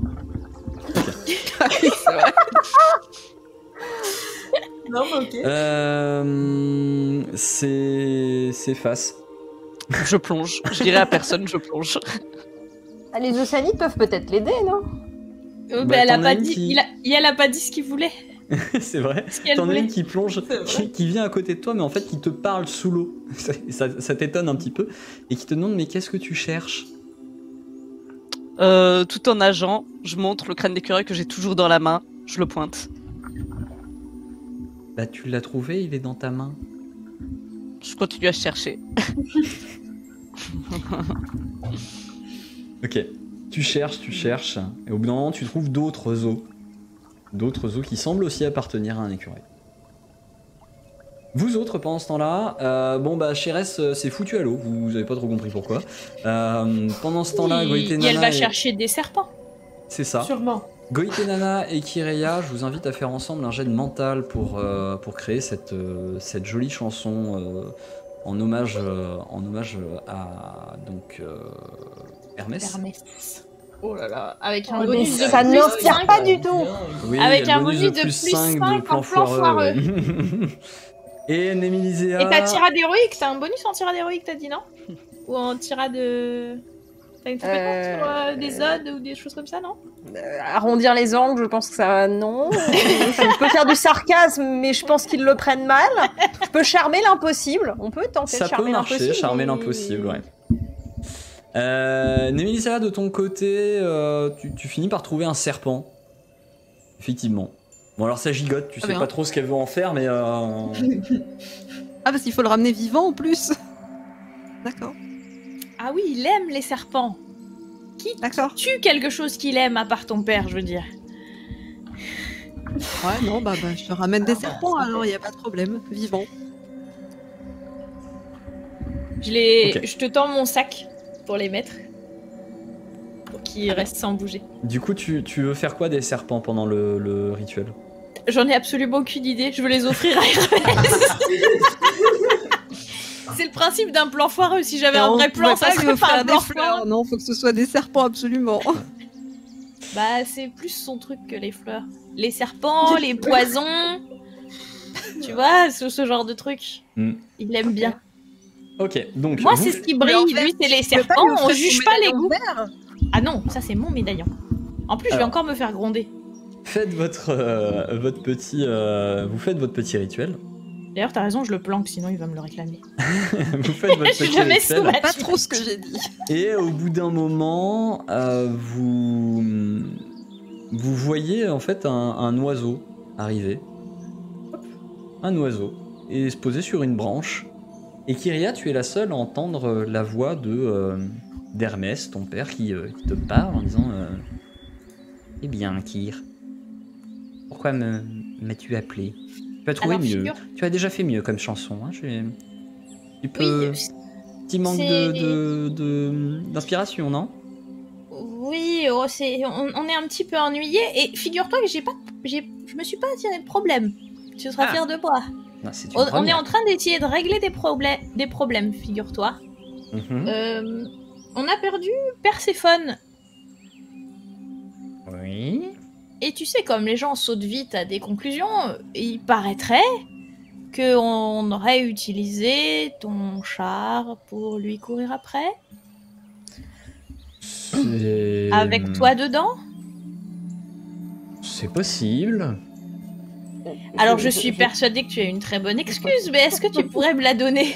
Non, mais ok. C'est face. Je plonge. Je dirais à personne, je plonge. Ah, les océanites peuvent peut-être l'aider, non? Mais elle a t'en as pas une dit. qui- Elle a pas dit ce qu'il voulait. C'est vrai. Ce qu'elle T'en as voulait. une qui plonge, C'est vrai. qui vient à côté de toi, mais en fait qui te parle sous l'eau. Ça t'étonne un petit peu. Et qui te demande mais qu'est-ce que tu cherches? Tout en nageant, je montre le crâne d'écureuil que j'ai toujours dans la main. Je le pointe. Bah tu l'as trouvé, il est dans ta main. Je continue à chercher. Ok. Tu cherches. Et au bout d'un moment, tu trouves d'autres os. D'autres os qui semblent aussi appartenir à un écureuil. Vous autres, pendant ce temps-là, Chérès s'est foutu à l'eau. Vous avez pas trop compris pourquoi. Pendant ce temps-là, Goïté Et Nana. elle va chercher des serpents. C'est ça. Sûrement. Goïté Nana et Kireya, je vous invite à faire ensemble un jet de mental pour créer cette jolie chanson en hommage à Hermès. Hermès. Oh là là, avec un Oh, mais bonus de ça plus n'inspire 5. pas du tout. Oui, Avec il y a un le bonus de plus 5 5 de plan en plan foireux. foireux. ouais. Et Némilisea. Et ta tirade héroïque, t'as un bonus en tirade héroïque, t'as dit non? Ou en tirade. T'as une compétence sur des odes ou des choses comme ça, non? Arrondir les angles, je pense que ça, non. Je peux faire du sarcasme, mais je pense qu'ils le prennent mal. Je peux charmer l'impossible. On peut tenter Ça de peut charmer marcher, l'impossible. charmer mais- l'impossible, ouais. Némilisea, de ton côté, tu finis par trouver un serpent. Effectivement. Bon, alors ça gigote, tu sais bien. pas trop ce qu'elle veut en faire, mais. Ah, parce qu'il faut le ramener vivant en plus. D'accord, Ah oui, il aime les serpents. Qui d'accord. tue quelque chose qu'il aime à part ton père, je veux dire? Ouais, non, je te ramène des serpents alors, y a pas de problème. Vivant. Ok. Je te tends mon sac pour les mettre. Pour qu'ils restent sans bouger. Du coup, tu veux faire quoi des serpents pendant le rituel? J'en ai absolument aucune idée, je veux les offrir à Hermès. C'est le principe d'un plan foireux. Si j'avais un Non, vrai on plan, pouvait ça pas lui serait pas un offrir plan des fleurs. foireux. Non, faut que ce soit des serpents absolument. Bah, c'est plus son truc que les fleurs. Les serpents, les poisons. Tu vois, ce genre de truc. Hmm. Il aime bien. Ok, donc. Moi, vous- c'est ce qui brille. Lui, c'est les serpents. On juge pas les goûts. Ah non, ça, c'est mon médaillon. En plus, je vais Alors. encore me faire gronder. Faites votre petit. Vous faites votre petit rituel. D'ailleurs, t'as raison, je le planque, sinon il va me le réclamer. Vous faites votre Je suis petit jamais rituel. sous la- Pas trop ce que j'ai dit. Et au bout d'un moment, vous voyez en fait un oiseau arriver. Un oiseau. Et se poser sur une branche. Et Kyria, tu es la seule à entendre la voix d'Hermès, ton père, qui te parle en disant Eh bien, Kyr, pourquoi m'as-tu appelé? Tu as trouvé Alors, mieux. figure- Tu as déjà fait mieux comme chanson. Hein. Tu peux. Oui, Petit manque c'est- d'inspiration, non? oui, on est un petit peu ennuyé. Et figure-toi que je me suis pas attiré de problème. Tu seras Ah. fier de moi. Non, c'est une On est première. en train d'essayer de régler des problèmes, figure-toi. Mhm. On a perdu Perséphone. Oui. Et tu sais, comme les gens sautent vite à des conclusions, il paraîtrait qu'on aurait utilisé ton char pour lui courir après, avec toi dedans. C'est possible. Alors je suis persuadée que tu as une très bonne excuse, mais est-ce que tu pourrais me la donner?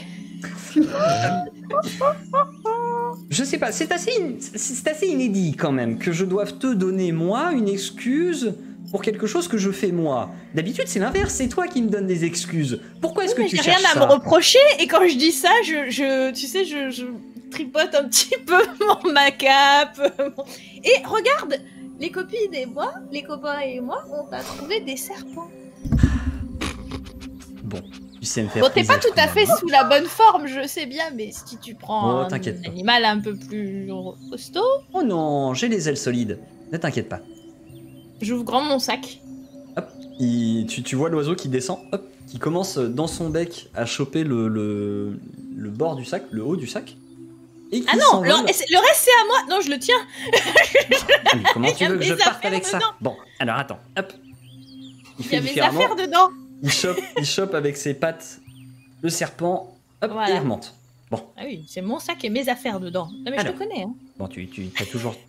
Je sais pas, c'est assez inédit quand même que je doive te donner moi une excuse pour quelque chose que je fais moi. D'habitude c'est l'inverse, c'est toi qui me donnes des excuses. Pourquoi est-ce que Mais tu j'ai cherches rien à ça me reprocher, et quand je dis ça, je tripote un petit peu ma cape. Et regarde, les copines et moi, les copains et moi, on a trouvé des serpents. Bon, tu sais me faire Bon, t'es pas plaisir tout à quand fait même. sous la bonne forme, je sais bien, mais si tu prends Oh, un t'inquiète pas. animal un peu plus costaud, Oh non, j'ai les ailes solides. Ne t'inquiète pas. j'ouvre grand mon sac. Hop, tu vois l'oiseau qui descend, hop, qui commence dans son bec à choper le bord du sac, le haut du sac. Et qui Ah non, s'envole. le reste c'est à moi. Non, je le tiens. Mais comment tu Il y a veux que je mes parte affaires avec ça? dedans. Bon, alors attends, hop. Il y fait a mes différemment. affaires dedans. Il chope avec ses pattes le serpent, hop, Voilà. et il remonte. Ah oui, c'est mon sac et mes affaires dedans. Non, mais Alors. je te connais. Hein. Bon,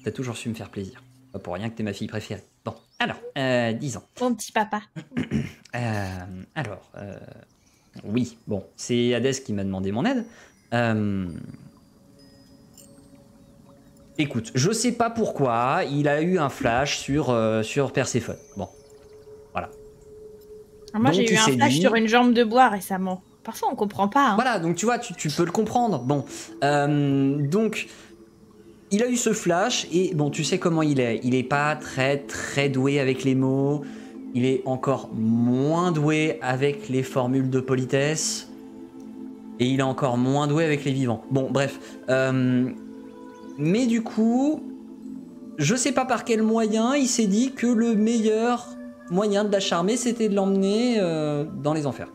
t'as toujours su me faire plaisir. Pas pour rien que t'es ma fille préférée. Bon, alors, disons. Mon petit papa. Alors, oui, bon, c'est Hadès qui m'a demandé mon aide. Écoute, je sais pas pourquoi, il a eu un flash sur Perséphone. Bon, voilà. Alors moi, Donc, j'ai tu eu un sais flash dit- sur une jambe de bois récemment. Parfois, on comprend pas. Hein. Voilà, donc tu vois, tu peux le comprendre. Bon, donc, il a eu ce flash et bon, tu sais comment il est. Il est pas très doué avec les mots. Il est encore moins doué avec les formules de politesse. Et il est encore moins doué avec les vivants. Bon, bref. Mais du coup, je sais pas par quel moyen, il s'est dit que le meilleur moyen de la charmer, c'était de l'emmener dans les enfers.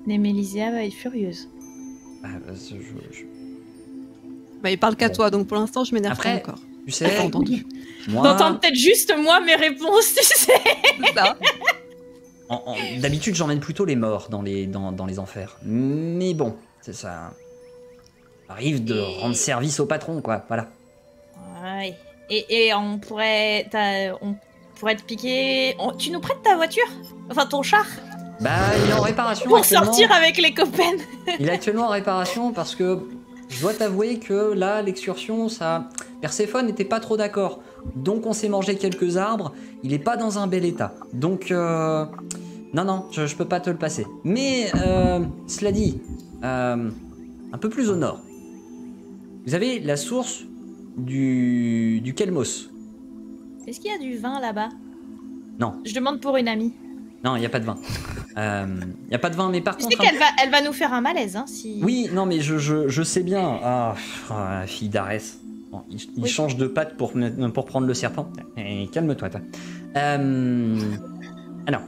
Némélysia va être furieuse. Ah, Bah, il parle qu'à Bon. toi, donc pour l'instant, je m'énerve pas Après, encore. tu sais, T'as entendu. moi, T'entends peut-être juste moi mes réponses, tu sais. C'est ça. d'habitude, j'emmène plutôt les morts dans les enfers. Mais bon, c'est ça. Arrive de rendre service au patron, quoi. Voilà. Ouais. Et on pourrait te piquer. Tu nous prêtes ta voiture? Enfin, ton char? Bah, il est en réparation Pour actuellement. sortir avec les copains. Il est actuellement en réparation parce que je dois t'avouer que là, l'excursion, ça... Perséphone n'était pas trop d'accord. Donc on s'est mangé quelques arbres. Il est pas dans un bel état. Donc, non, je peux pas te le passer. Mais, cela dit, un peu plus au nord, vous avez la source du Kelmos. Est-ce qu'il y a du vin là-bas? Non. Je demande pour une amie. Non, il n'y a pas de vin. Il n'y a pas de vin, mais par Tu sais contre... qu'elle va nous faire un malaise, hein, si... Oui, non, mais je sais bien. Ah, la fille d'Arès. Bon, il Oui. change de patte pour prendre le serpent. Eh, calme-toi, toi. Alors,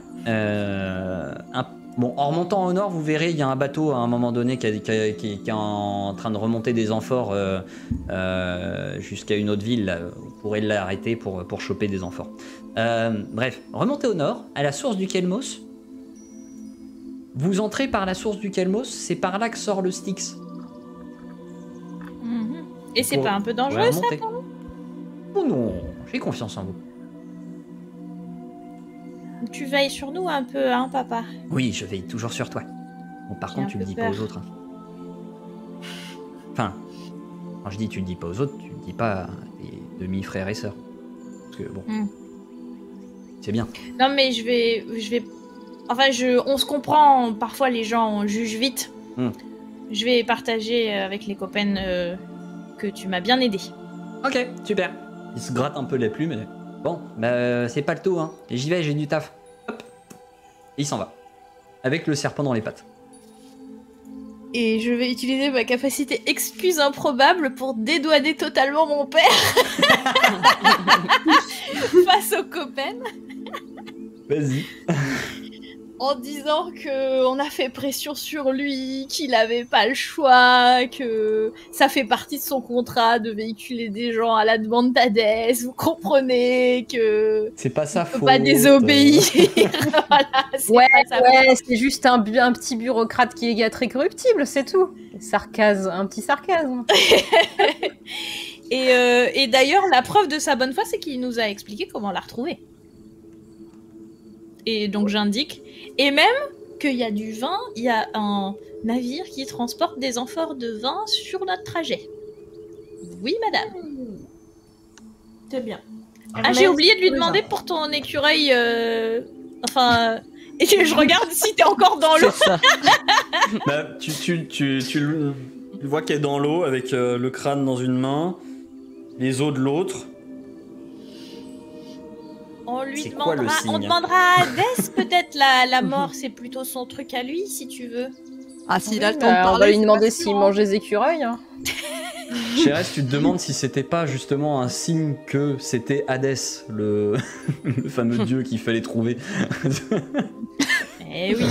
bon, en remontant au nord, vous verrez, il y a un bateau à un moment donné qui est en train de remonter des amphores jusqu'à une autre ville. Là. Vous pourrez l'arrêter pour choper des amphores. Bref, remontez au nord, à la source du Kelmos. Vous entrez par la source du Kelmos, c'est par là que sort le Styx. Mhm. Et c'est Pour- pas un peu Ouais, dangereux, ça? remontez. Oh non, j'ai confiance en vous. Tu veilles sur nous un peu, hein, papa? Oui, je veille toujours sur toi. Bon, par J'ai contre, un tu le peu dis pas peur. aux autres. Hein. Enfin, quand je dis tu le dis pas aux autres, tu le dis pas à tes demi-frères et sœurs. Parce que bon, c'est bien. Non, mais je vais... Enfin, on se comprend, parfois les gens jugent vite. Je vais partager avec les copains que tu m'as bien aidé. Ok, super. Il se gratte un peu les plumes, mais bon, bah, c'est pas le tout, hein. Et j'y vais, j'ai du taf. Hop. Et il s'en va. Avec le serpent dans les pattes. Et je vais utiliser ma capacité excuse improbable pour dédouaner totalement mon père face aux copains Vas-y. en disant que on a fait pression sur lui, qu'il avait pas le choix, que ça fait partie de son contrat de véhiculer des gens à la demande d'Hadès, vous comprenez que C'est pas sa on peut faute. pas désobéir. Voilà, c'est Ouais, pas sa faute. ouais, c'est juste un petit bureaucrate qui est très corruptible, c'est tout. Sarcasme, un petit sarcasme. Et d'ailleurs, la preuve de sa bonne foi, c'est qu'il nous a expliqué comment la retrouver. Et donc j'indique. Et même qu'il y a du vin, il y a un navire qui transporte des amphores de vin sur notre trajet. Oui, madame. C'est bien. Ah, j'ai oublié de lui demander pour ton écureuil. Enfin. Et je regarde si t'es encore dans l'eau. C'est ça. Bah, tu le vois qu'elle est dans l'eau avec le crâne dans une main, les os de l'autre. On lui C'est quoi le demandera. signe On demandera à Hadès peut-être la mort, c'est plutôt son truc à lui, si tu veux. Ah, s'il Oui, a le temps de bah, parler. on va lui c'est demander pas s'il sûr, mange des écureuils. Hein. Chérès, tu te demandes si c'était pas justement un signe que c'était Hadès, le fameux dieu qu'il fallait trouver. Eh oui.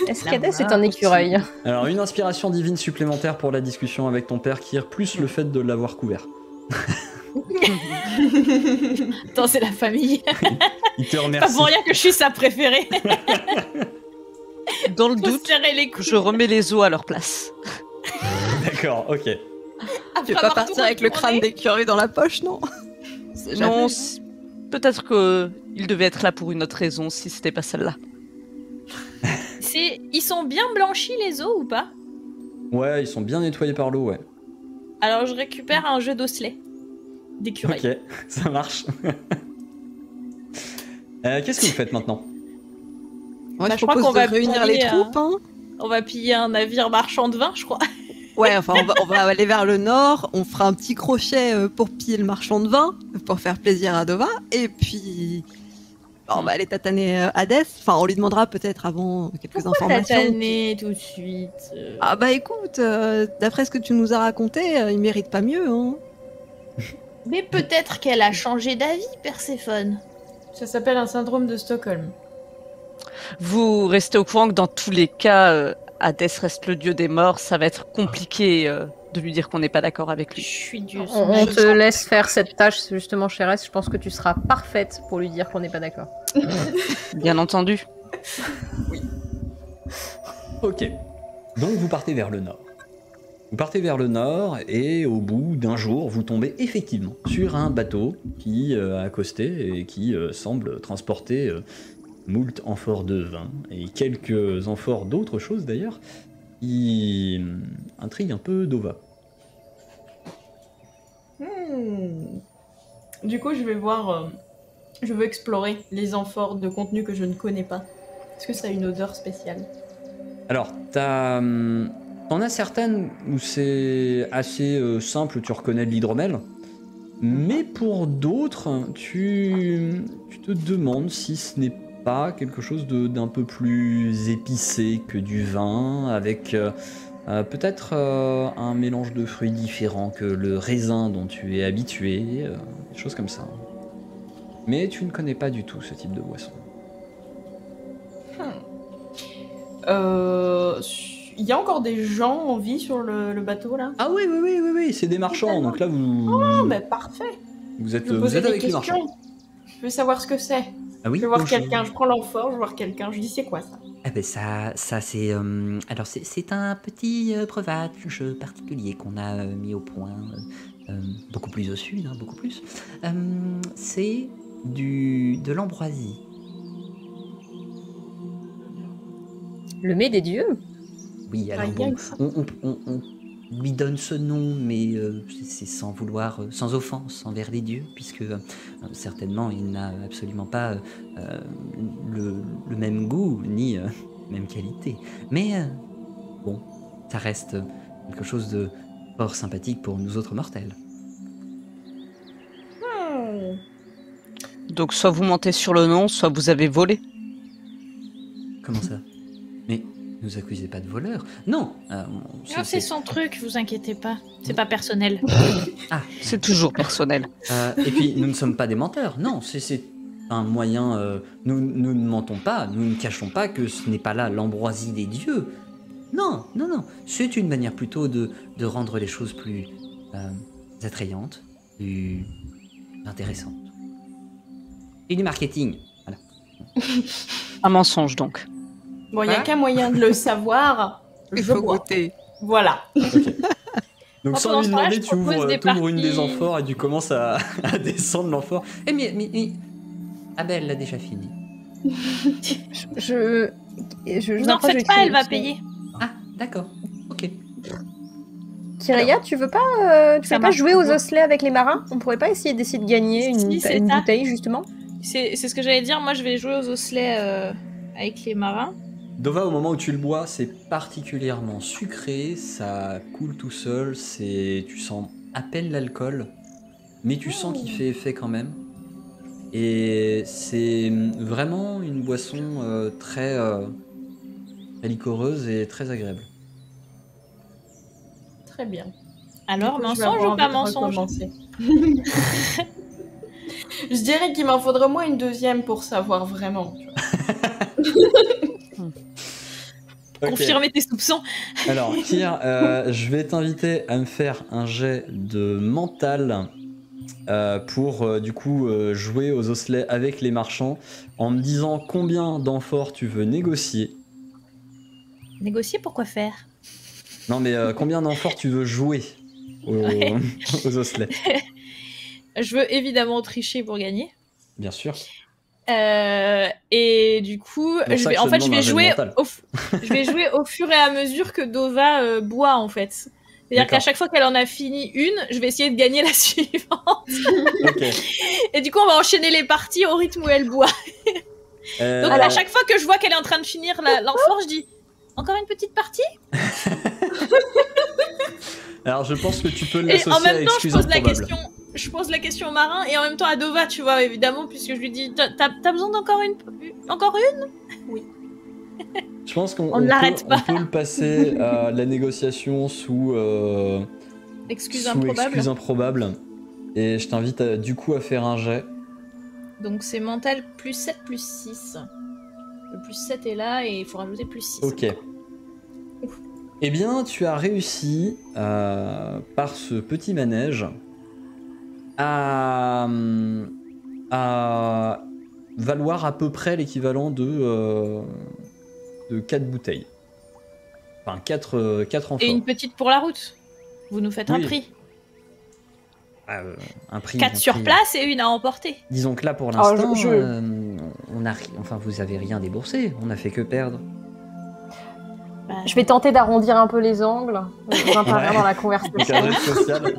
Est-ce La qu'Hadès est mort un écureuil? Alors, une inspiration divine supplémentaire pour la discussion avec ton père, Kyr, plus le fait de l'avoir couvert. Attends, c'est la famille. Il te Pas remercie. pour rien que je suis sa préférée. dans le Faut doute, se serrer les coudes. je remets les os à leur place. D'accord, ok. Tu veux pas partir avec le crâne d'écureuil dans la poche, non? Non, peut-être que il devait être là pour une autre raison, si c'était pas celle-là. Ils sont bien blanchis les os ou pas? Ouais, ils sont bien nettoyés par l'eau, ouais. Alors je récupère un jeu d'osselets. D'écureuil. Ok, ça marche. Qu'est-ce que vous faites maintenant? Moi, Bah, je je crois propose qu'on de va réunir les piller, troupes, hein. On va piller un navire marchand de vin, je crois. Ouais, enfin, on va aller vers le nord, on fera un petit crochet pour piller le marchand de vin, pour faire plaisir à Dova, et puis on va aller tataner Hadès. Enfin, on lui demandera peut-être avant quelques informations. Tataner tout de suite. Ah bah écoute, d'après ce que tu nous as raconté, il mérite pas mieux, hein. Mais peut-être qu'elle a changé d'avis, Perséphone. Ça s'appelle un syndrome de Stockholm. Vous restez au courant que dans tous les cas, Hadès reste le dieu des morts, ça va être compliqué de lui dire qu'on n'est pas d'accord avec Je lui. suis dieu. On te laisse faire cette tâche, justement, Chérès. Je pense que tu seras parfaite pour lui dire qu'on n'est pas d'accord. Bien entendu. Ok. Donc vous partez vers le nord. Vous partez vers le nord et au bout d'un jour, vous tombez effectivement sur un bateau qui a accosté et qui semble transporter moult amphores de vin et quelques amphores d'autres choses d'ailleurs qui intriguent un peu Dova. Du coup, je vais voir. Je veux explorer les amphores de contenu que je ne connais pas. Est-ce que ça a une odeur spéciale? Alors, t'en as certaines où c'est assez simple, tu reconnais de l'hydromel. Mais pour d'autres, tu te demandes si ce n'est pas quelque chose d'un peu plus épicé que du vin, avec peut-être un mélange de fruits différents que le raisin dont tu es habitué, des choses comme ça. Mais tu ne connais pas du tout ce type de boisson. Il y a encore des gens en vie sur le bateau là? Ah oui, c'est des marchands, donc là vous... Oh, mais parfait! Vous êtes, Je vais vous poser êtes des avec les questions. marchands. Je veux savoir ce que c'est. Ah oui, Je vais voir bonjour. quelqu'un, je prends l'amphore, je vais voir quelqu'un, je dis c'est quoi ça? Ah ben ça c'est alors c'est un petit breuvage particulier qu'on a mis au point beaucoup plus au sud, hein, beaucoup plus. C'est de l'ambroisie. Le mets des dieux. Oui, alors Aïe, bon, aïe. on lui donne ce nom, mais c'est sans vouloir, sans offense envers les dieux, puisque certainement il n'a absolument pas le même goût, ni même qualité. Mais bon, ça reste quelque chose de fort sympathique pour nous autres mortels. Donc soit vous mentez sur le nom, soit vous avez volé. Comment ça? Mais ne nous accusez pas de voleurs. Non, C'est son truc, vous inquiétez pas. C'est pas personnel. C'est toujours personnel. Et puis, nous ne sommes pas des menteurs. Non, c'est un moyen... nous ne mentons pas, nous ne cachons pas que ce n'est pas là l'ambroisie des dieux. Non. C'est une manière plutôt de rendre les choses plus attrayantes, plus intéressantes. Et du marketing. Voilà. Un mensonge donc. Bon, il n'y a qu'un moyen de le savoir. Il Je faut bois. goûter. Voilà. Donc Moi, sans pendant lui ce temps-là, demander, je tu propose des ouvres une des parties. amphores et tu commences à descendre l'amphore. Eh mais Abel l'a déjà fini. Je Vous en m'approche de faites pas, elle va Kyria. payer. Ah, d'accord. Ok. Kyria, tu veux pas, Ça pas marche jouer aux toujours. osselets avec les marins? On pourrait pas essayer d'essayer de gagner Si, c'est une ça. bouteille, justement? C'est ce que j'allais dire. Moi, je vais jouer aux osselets avec les marins. Dova, au moment où tu le bois, c'est particulièrement sucré, ça coule tout seul, tu sens à peine l'alcool, mais tu sens qu'il fait effet quand même. Et c'est vraiment une boisson très liquoreuse et très agréable. Très bien. Alors, Du coup, je vais mensonge avoir ou pas envie de mensonge? recommencer. Je dirais qu'il m'en faudrait au moins une deuxième pour savoir vraiment. tu vois. Ok. Confirmer tes soupçons. Alors, Kyr, je vais t'inviter à me faire un jet de mental pour du coup jouer aux osselets avec les marchands en me disant combien d'amphores tu veux négocier. Négocier, pourquoi faire? Non, mais combien d'amphores tu veux jouer Ouais. aux osselets? Je veux évidemment tricher pour gagner. Bien sûr. Et du coup, C'est pour ça que je je te demande vais un jet de jouer mental. je vais jouer au fur et à mesure que Dova boit en fait. C'est-à-dire qu'à D'accord. chaque fois qu'elle en a fini une, je vais essayer de gagner la suivante. Ok. Et du coup, on va enchaîner les parties au rythme où elle boit. Donc à chaque fois que je vois qu'elle est en train de finir l'amphore, je dis encore une petite partie. Alors je pense que tu peux Et en l'associer à même temps, excuse improbable. je pose la question au marin et en même temps à Dova, tu vois, évidemment, puisque je lui dis t'as besoin d'encore une? Je pense qu'on On ne l'arrête on pas. peut le passer à la négociation sous Excuse sous improbable. excuse improbable. Et je t'invite du coup à faire un jet. Donc c'est mental plus 7 plus 6. Le plus 7 est là et il faut rajouter plus 6. Ok. Eh bien, tu as réussi par ce petit manège à valoir à peu près l'équivalent de 4 bouteilles. Enfin, 4 amphores. Et une petite pour la route. Vous nous faites un Oui. prix. Un prix. 4 un sur prix. place et une à emporter. Disons que là, pour Alors, l'instant, je- on a enfin, vous avez rien déboursé. On a fait que perdre. Bah, Je vais tenter d'arrondir un peu les angles. J'interviens Ouais. dans la Donc, conversation. un jet social.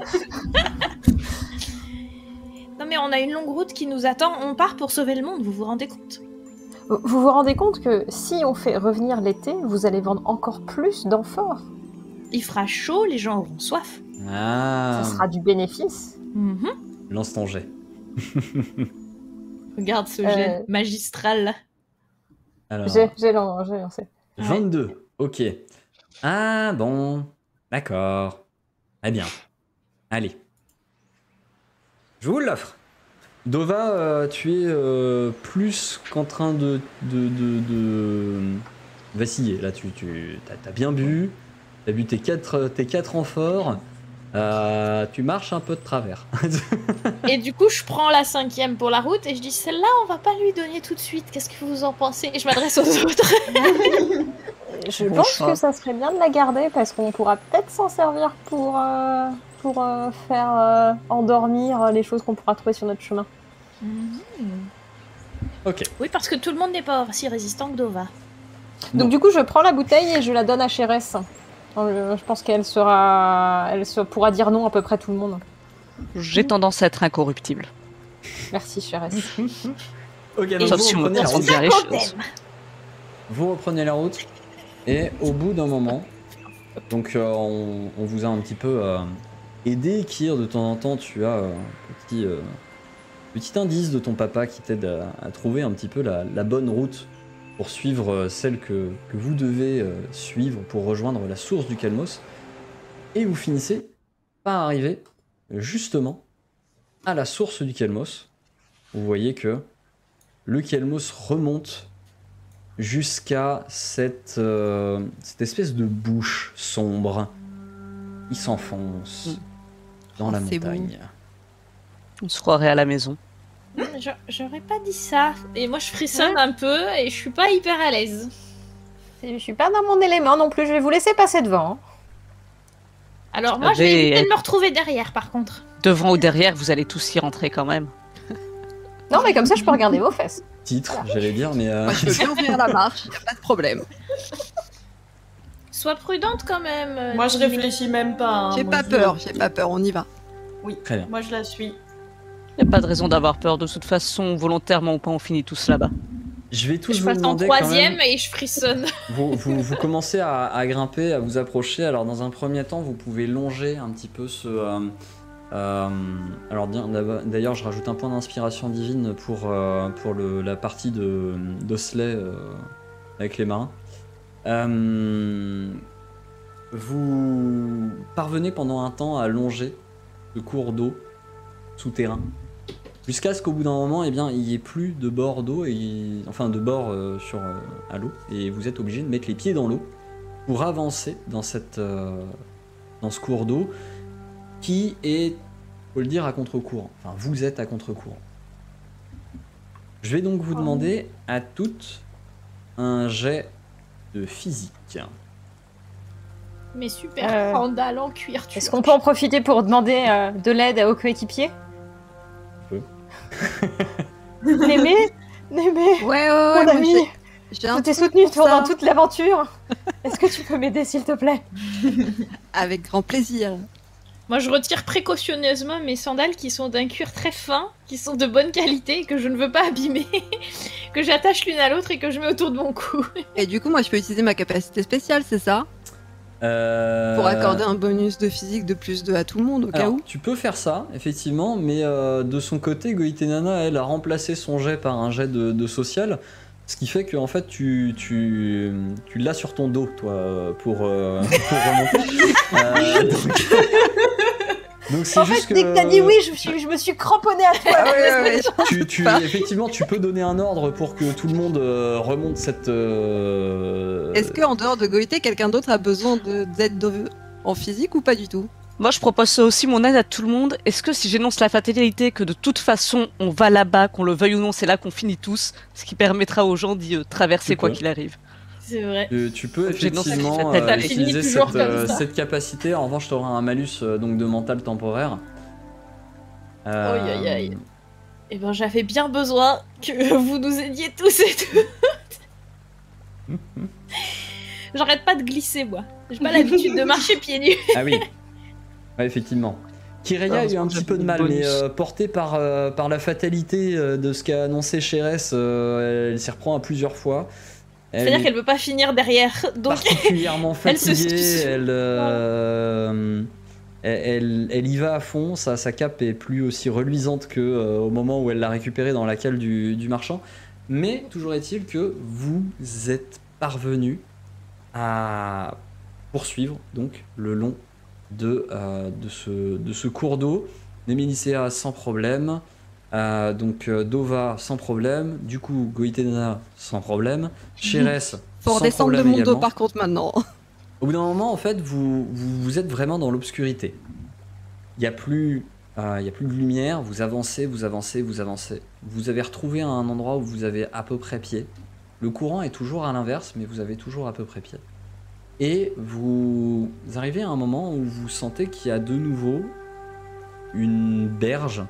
Non mais on a une longue route qui nous attend. On part pour sauver le monde, vous vous rendez compte? Vous vous rendez compte que si on fait revenir l'été, vous allez vendre encore plus d'amphores. Il fera chaud, les gens auront soif. Ah, Ça sera du bénéfice. Mhm. lance ton jet. Regarde ce jet magistral. Alors, J'ai lancé. 22. Ok. Ah bon. D'accord. Très bien. Allez. Je vous l'offre. Dova, tu es plus qu'en train de vaciller. Là, t'as bien bu. T'as bu tes 4 amphores. Tu marches un peu de travers. Et du coup, je prends la 5e pour la route et je dis celle-là, on va pas lui donner tout de suite. Qu'est-ce que vous en pensez? Et je m'adresse aux autres. Je Bon pense choix. que ça serait bien de la garder parce qu'on pourra peut-être s'en servir pour faire endormir les choses qu'on pourra trouver sur notre chemin. Ok. Oui, parce que tout le monde n'est pas aussi résistant que Dova. Non. Donc du coup, je prends la bouteille et je la donne à Chérès. Je pense qu'elle pourra dire non à peu près tout le monde. J'ai tendance à être incorruptible. Merci Chérès. Ok, donc Sauf vous si on me reprenez la présente route. bien les choses. Vous reprenez la route et au bout d'un moment, donc on vous a un petit peu aidé, Kyr, de temps en temps tu as petit indice de ton papa qui t'aide à trouver un petit peu la bonne route pour suivre celle que vous devez suivre pour rejoindre la source du Calmos. Et vous finissez par arriver justement à la source du Calmos. Vous voyez que le Calmos remonte jusqu'à cette espèce de bouche sombre qui s'enfonce dans la c'est beau. montagne. On se croirait à la maison. J'aurais pas dit ça. Et moi, je frissonne un peu et je suis pas hyper à l'aise. Je suis pas dans mon élément non plus, je vais vous laisser passer devant. Alors moi, je vais Allez, éviter de me retrouver derrière, par contre. Devant ou derrière, vous allez tous y rentrer quand même. Non mais comme ça je peux regarder vos fesses. Titre, j'allais dire, mais Moi, je peux bien ouvrir la marche, y a pas de problème. Sois prudente quand même. Moi, je réfléchis même pas. hein. J'ai Moi, pas je- peur, on y va. Oui, très bien. moi, je la suis. Y a pas de raison d'avoir peur. De toute façon, volontairement ou pas, on finit tous là-bas. Je vais tous Je vous passe en demander quand 3e même. et je frissonne. Vous commencez à grimper, à vous approcher. Alors dans un premier temps, vous pouvez longer un petit peu ce. Alors d'ailleurs, je rajoute un point d'inspiration divine pour la partie d'Osley avec les marins. Vous parvenez pendant un temps à longer le cours d'eau souterrain. Jusqu'à ce qu'au bout d'un moment, eh bien, il n'y ait plus de bord d'eau, enfin de bord à l'eau, et vous êtes obligé de mettre les pieds dans l'eau pour avancer dans ce cours d'eau qui est, faut le dire, à contre-courant. Enfin, vous êtes à contre-courant. Je vais donc vous demander à toutes un jet de physique. Mes super sandales en cuir. Est-ce qu'on peut en profiter pour demander de l'aide à aux coéquipiers? Némé, Ouais, mon moi, ami, j'ai un je t'ai truc soutenu pour pendant ça. toute l'aventure. Est-ce que tu peux m'aider, s'il te plaît? Avec grand plaisir. Moi, je retire précautionneusement mes sandales qui sont d'un cuir très fin, qui sont de bonne qualité, que je ne veux pas abîmer, que j'attache l'une à l'autre et que je mets autour de mon cou. Et du coup, moi, je peux utiliser ma capacité spéciale, c'est ça? Pour accorder un bonus de physique de plus 2 à tout le monde, au cas Alors, où. tu peux faire ça, effectivement, mais de son côté, Goitenana, elle, a remplacé son jet par un jet de social, ce qui fait que en fait, tu l'as sur ton dos, toi, pour remonter. Donc c'est En juste fait, dès que t'as dit oui, je me suis cramponnée à toi. Ah ouais. effectivement, tu peux donner un ordre pour que tout le monde remonte cette... Est-ce qu'en dehors de Goïté, quelqu'un d'autre a besoin d'aide en physique ou pas du tout? Moi, je propose aussi mon aide à tout le monde. Est-ce que si j'énonce la fatalité que de toute façon, on va là-bas, qu'on le veuille ou non, c'est là qu'on finit tous, ce qui permettra aux gens d'y traverser Tu quoi peux. qu'il arrive. C'est vrai. Tu peux J'énonce effectivement la fatalité. utiliser Finit toujours comme ça. cette capacité. En revanche, tu auras un malus donc de mental temporaire. Aïe, aïe, aïe. Eh ben, j'avais bien besoin que vous nous aidiez tous et toutes. J'arrête pas de glisser, moi. J'ai pas l'habitude de marcher pieds nus. Ah oui. Ouais, effectivement. Kireya a eu un petit peu de mal, mais portée par la fatalité de ce qu'a annoncé Chéres, elle s'y reprend à plusieurs fois. C'est-à-dire qu'elle veut pas finir derrière, donc particulièrement elle se fatiguée, suce. elle y va à fond, sa cape est plus aussi reluisante que au moment où elle l'a récupérée dans la cale du marchand. Mais toujours est-il que vous êtes parvenu à poursuivre donc le long de ce cours d'eau. Némélicéa sans problème, donc Dova sans problème, du coup Goitenana sans problème, Chéres Faut sans redescendre de problème mon dos également. par contre maintenant. Au bout d'un moment, en fait, vous êtes vraiment dans l'obscurité. Il n'y a plus de lumière, vous avancez. Vous avez retrouvé un endroit où vous avez à peu près pied. Le courant est toujours à l'inverse, mais vous avez toujours à peu près pied. Et vous arrivez à un moment où vous sentez qu'il y a de nouveau une berge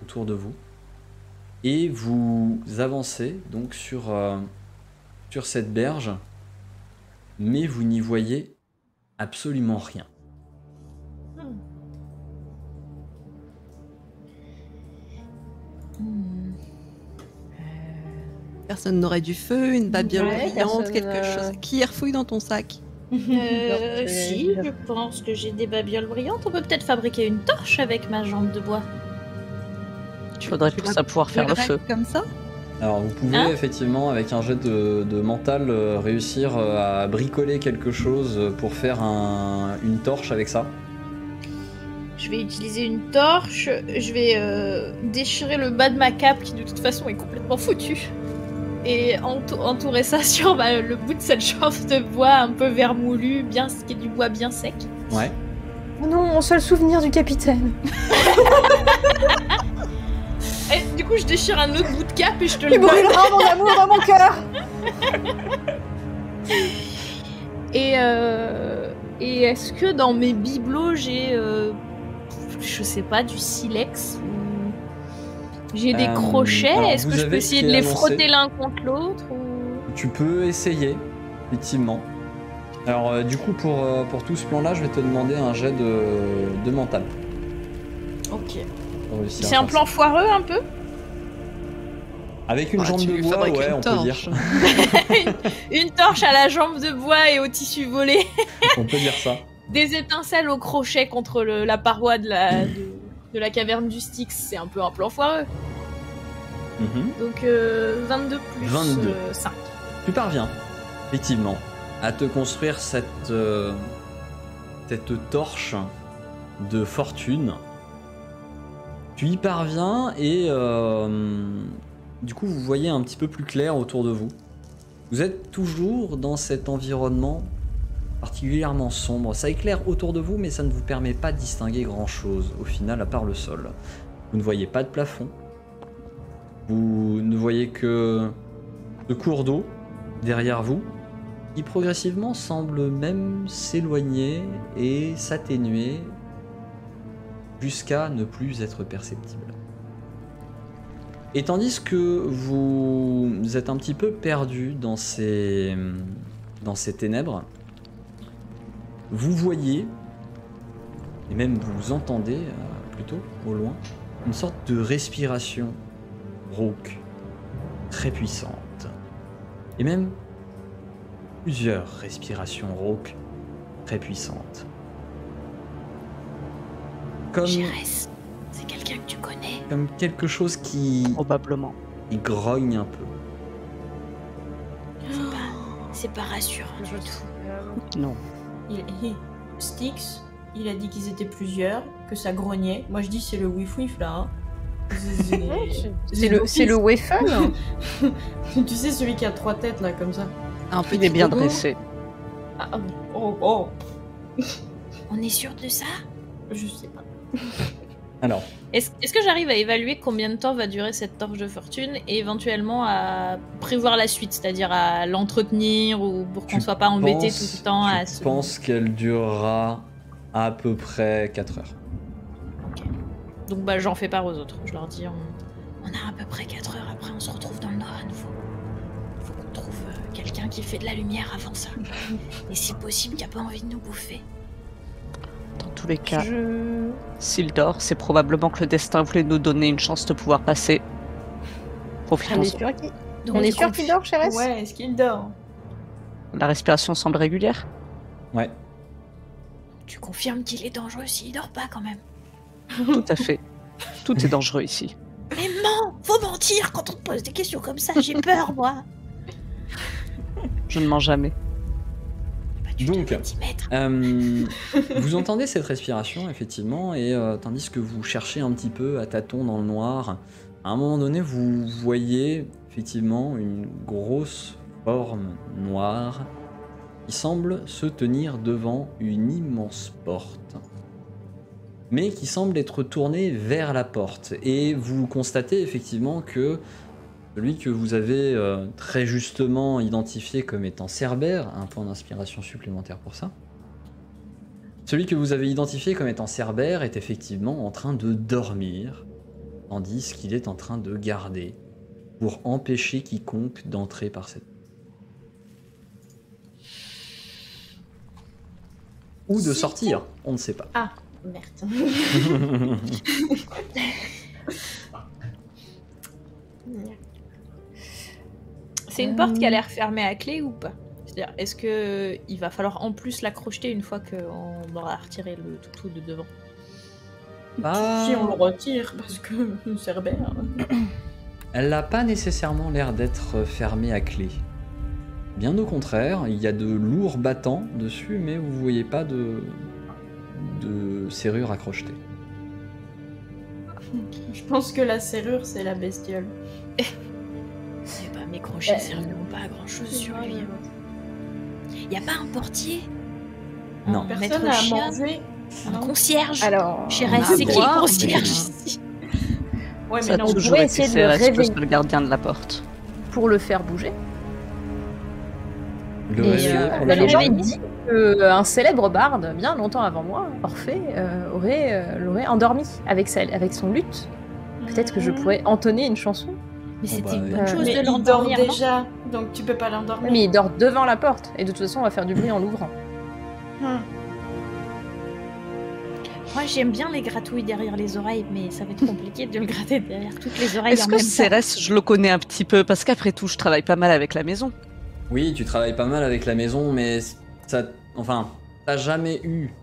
autour de vous. Et vous avancez donc sur cette berge, mais vous n'y voyez absolument rien. Personne n'aurait du feu, une babiole Ouais, brillante, personne, quelque chose. Qui refouille dans ton sac? Si, je pense que j'ai des babioles brillantes. On peut peut-être fabriquer une torche avec ma jambe de bois. Il faudrait pour ça pouvoir faire le feu. Comme ça? Alors vous pouvez Hein effectivement avec un jet de mental réussir à bricoler quelque chose pour faire une torche avec ça. Je vais utiliser une torche. Je vais déchirer le bas de ma cape qui de toute façon est complètement foutu. Et entourer ça sur le bout de cette jambe de bois un peu vermoulu, bien, qui est du bois bien sec. Ouais. Oh non, mon seul souvenir du capitaine. Et du coup, je déchire un autre bout de cape et je te Tu le donne. brûleras mon amour dans mon cœur. Et est-ce que dans mes bibelots, j'ai, je sais pas, du silex ou j'ai des crochets? alors, Est-ce que vous je avez peux ce essayer qui de est les annoncé. frotter l'un contre l'autre ou... Tu peux essayer, effectivement. Alors du coup pour tout ce plan-là, je vais te demander un jet de mental. Ok. Pour réussir à C'est un faire plan foireux un peu? ça. Avec une Ah, jambe tu de bois, fabriques ouais, une on peut torche. dire. Une torche à la jambe de bois et au tissu volé. On peut dire ça. Des étincelles au crochet contre la paroi de la caverne du Styx. C'est un peu un plan foireux. Mhm. Donc 22 plus 22. 5. Tu parviens, effectivement, à te construire cette torche de fortune. Tu y parviens et du coup vous voyez un petit peu plus clair autour de vous. Vous êtes toujours dans cet environnement particulièrement sombre. Ça éclaire autour de vous mais ça ne vous permet pas de distinguer grand chose au final à part le sol. Vous ne voyez pas de plafond. Vous ne voyez que ce cours d'eau derrière vous qui progressivement semble même s'éloigner et s'atténuer jusqu'à ne plus être perceptible. Et tandis que vous êtes un petit peu perdu dans ces ténèbres, vous voyez, et même vous entendez plutôt au loin, une sorte de respiration rauque, très puissante. Et même plusieurs respirations rauques, très puissantes. Comme, Gérès, c'est quelqu'un que tu connais. comme quelque chose qui Probablement. grogne un peu. C'est pas rassurant du tout. Non. Styx, il a dit qu'ils étaient plusieurs, que ça grognait. Moi je dis c'est le whiff là. Hein. C'est le Wefel. Tu sais celui qui a 3 têtes là comme ça. Un Il est bien dogo. dressé. Ah, oh. On est sûr de ça? Je sais pas. Alors, Est-ce que j'arrive à évaluer combien de temps va durer cette torche de fortune et éventuellement à prévoir la suite, c'est-à-dire à l'entretenir ou pour qu'on Tu soit pas embêté penses- tout le temps à je pense qu'elle durera à peu près 4 heures. Donc bah j'en fais part aux autres. Je leur dis on a à peu près 4 heures, après on se retrouve dans le nord à nouveau. Faut qu'on trouve quelqu'un qui fait de la lumière avant ça. Et si possible qui a pas envie de nous bouffer. Dans tous les cas, Je... s'il dort, c'est probablement que le destin voulait nous donner une chance de pouvoir passer. On Profitons-en. est sûr qu'il Donc, on est sûr qu'il dort, Chérès? Ouais, est-ce qu'il dort? La respiration semble régulière. Ouais. Tu confirmes qu'il est dangereux s'il dort pas quand même. Tout à fait. Tout est dangereux ici. Mais non, faut mentir quand on te pose des questions comme ça, j'ai peur moi. Je ne mens jamais. Bah, tu Donc, devrais t'y mettre. Vous entendez cette respiration, effectivement, et tandis que vous cherchez un petit peu à tâtons dans le noir, à un moment donné, vous voyez effectivement une grosse forme noire qui semble se tenir devant une immense porte, mais qui semble être tournée vers la porte. Et vous constatez effectivement que celui que vous avez très justement identifié comme étant Cerbère, un point d'inspiration supplémentaire pour ça, celui que vous avez identifié comme étant Cerbère est effectivement en train de dormir, tandis qu'il est en train de garder pour empêcher quiconque d'entrer par cette... Ou de sortir, on ne sait pas. Ah, merde. C'est une porte qui a l'air fermée à clé ou pas? C'est-à-dire, est-ce que il va falloir en plus la crocheter une fois qu'on aura retiré le toutou de devant? Pas- Si on le retire, parce que Cerbère. Elle n'a pas nécessairement l'air d'être fermée à clé. Bien au contraire, il y a de lourds battants dessus, mais vous voyez pas de serrure à crocheter. Je pense que la serrure, c'est la bestiole. Eh bah, mes crochets serviront pas à grand-chose sur lui. Y a pas un portier? Non. Un Personne maître n'a chien? mangé. Un Non. concierge? Alors, Chérès, on a c'est qui boire, le concierge mais- ici? Ouais, mais Ça a non. on toujours pourrait été essayer de le Cérès, le réveiller. seul gardien de la porte. pour le faire bouger. Le Et réveiller pour la le légende faire dit qu'un célèbre barde, bien longtemps avant moi, Orphée, l'aurait endormi avec son luth. Peut-être que je pourrais entonner une chanson. Mais Oh, c'était bah, une oui. bonne chose Mais de il dort l'endormir, non? déjà, donc tu peux pas l'endormir. Mais il dort devant la porte. Et de toute façon, on va faire du bruit en l'ouvrant. Hmm. Moi, j'aime bien les gratouilles derrière les oreilles, mais ça va être compliqué de le gratter derrière toutes les oreilles Est-ce en que même temps. Cérès, je le connais un petit peu? Parce qu'après tout, je travaille pas mal avec la maison. Oui, tu travailles pas mal avec la maison, mais ça, enfin, t'as jamais eu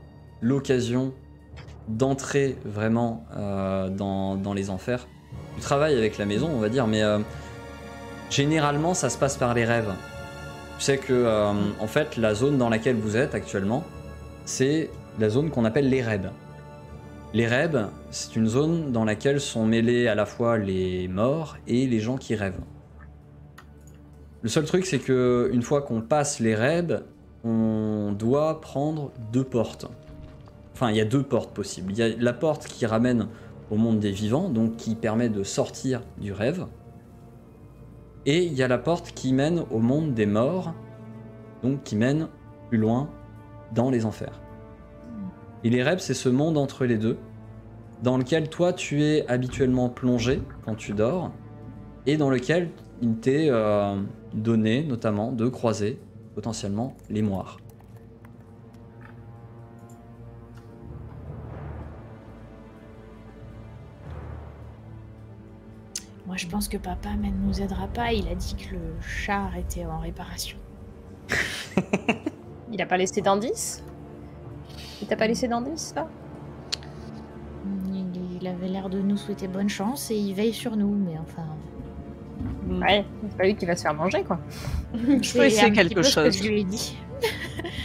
l'occasion d'entrer vraiment dans les enfers. Tu travailles avec la maison, on va dire, mais généralement, ça se passe par les rêves. Tu sais que, en fait, la zone dans laquelle vous êtes actuellement, c'est la zone qu'on appelle les rêves. Les rêves, c'est une zone dans laquelle sont mêlés à la fois les morts et les gens qui rêvent. Le seul truc, c'est que une fois qu'on passe les rêves, on doit prendre 2 portes. Enfin, il y a 2 portes possibles. Il y a la porte qui ramène au monde des vivants, donc qui permet de sortir du rêve. Et il y a la porte qui mène au monde des morts, donc qui mène plus loin dans les enfers. Et les rêves, c'est ce monde entre les deux, dans lequel toi tu es habituellement plongé quand tu dors, et dans lequel il t'est donné notamment de croiser potentiellement les moires. Moi, je pense que papa même nous aidera pas. Il a dit que le char était en réparation. Il a pas laissé d'indice? Il t'a pas laissé d'indice, là? Il avait l'air de nous souhaiter bonne chance et il veille sur nous, mais enfin... Ouais, c'est pas lui qui va se faire manger, quoi. Je peux essayer quelque chose. Que je lui ai dit.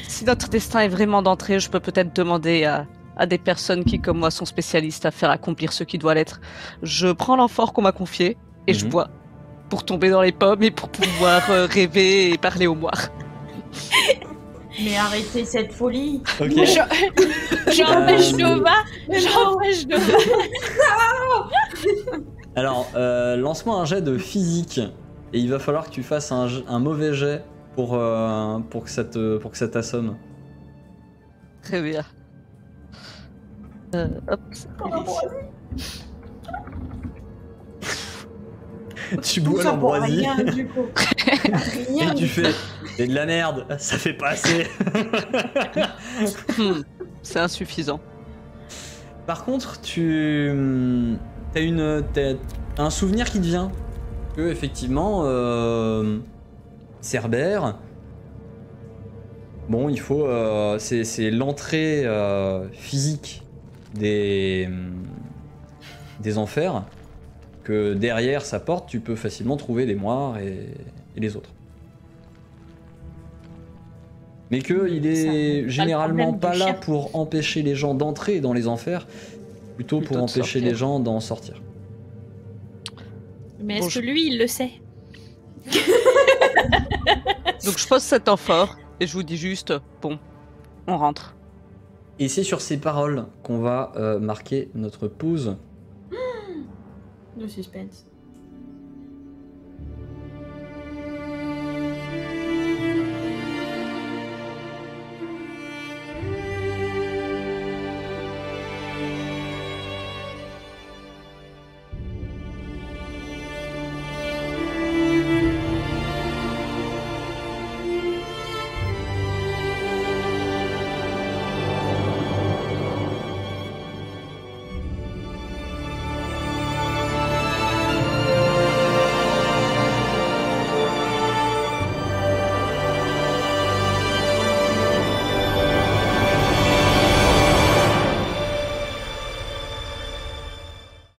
Si notre destin est vraiment d'entrer, je peux peut-être demander à des personnes qui, comme moi, sont spécialistes à faire accomplir ce qui doit l'être. Je prends l'amphore qu'on m'a confié et je bois pour tomber dans les pommes et pour pouvoir rêver et parler aux moires. Mais arrêtez cette folie. Ok. J'empêche Nova. J'empêche Nova. Alors, lance-moi un jet de physique, et il va falloir que tu fasses un mauvais jet pour que ça t'assomme. Très bien. Hop. Tu Tout bois ça pour l'ambroisie, rien, du coup. et Rien. tu fais « C'est de la merde, ça fait pas assez !» C'est insuffisant. Par contre, t'as un souvenir qui te vient que effectivement Cerbère, bon, il faut c'est l'entrée physique des enfers, que derrière sa porte tu peux facilement trouver les moires et les autres. Mais que il est généralement pas là pour empêcher les gens d'entrer dans les enfers, plutôt pour empêcher les gens d'en sortir. Mais est-ce que lui, il le sait? Donc je pose cet amphore et je vous dis juste, bon, on rentre. Et c'est sur ces paroles qu'on va marquer notre pause. Le suspense.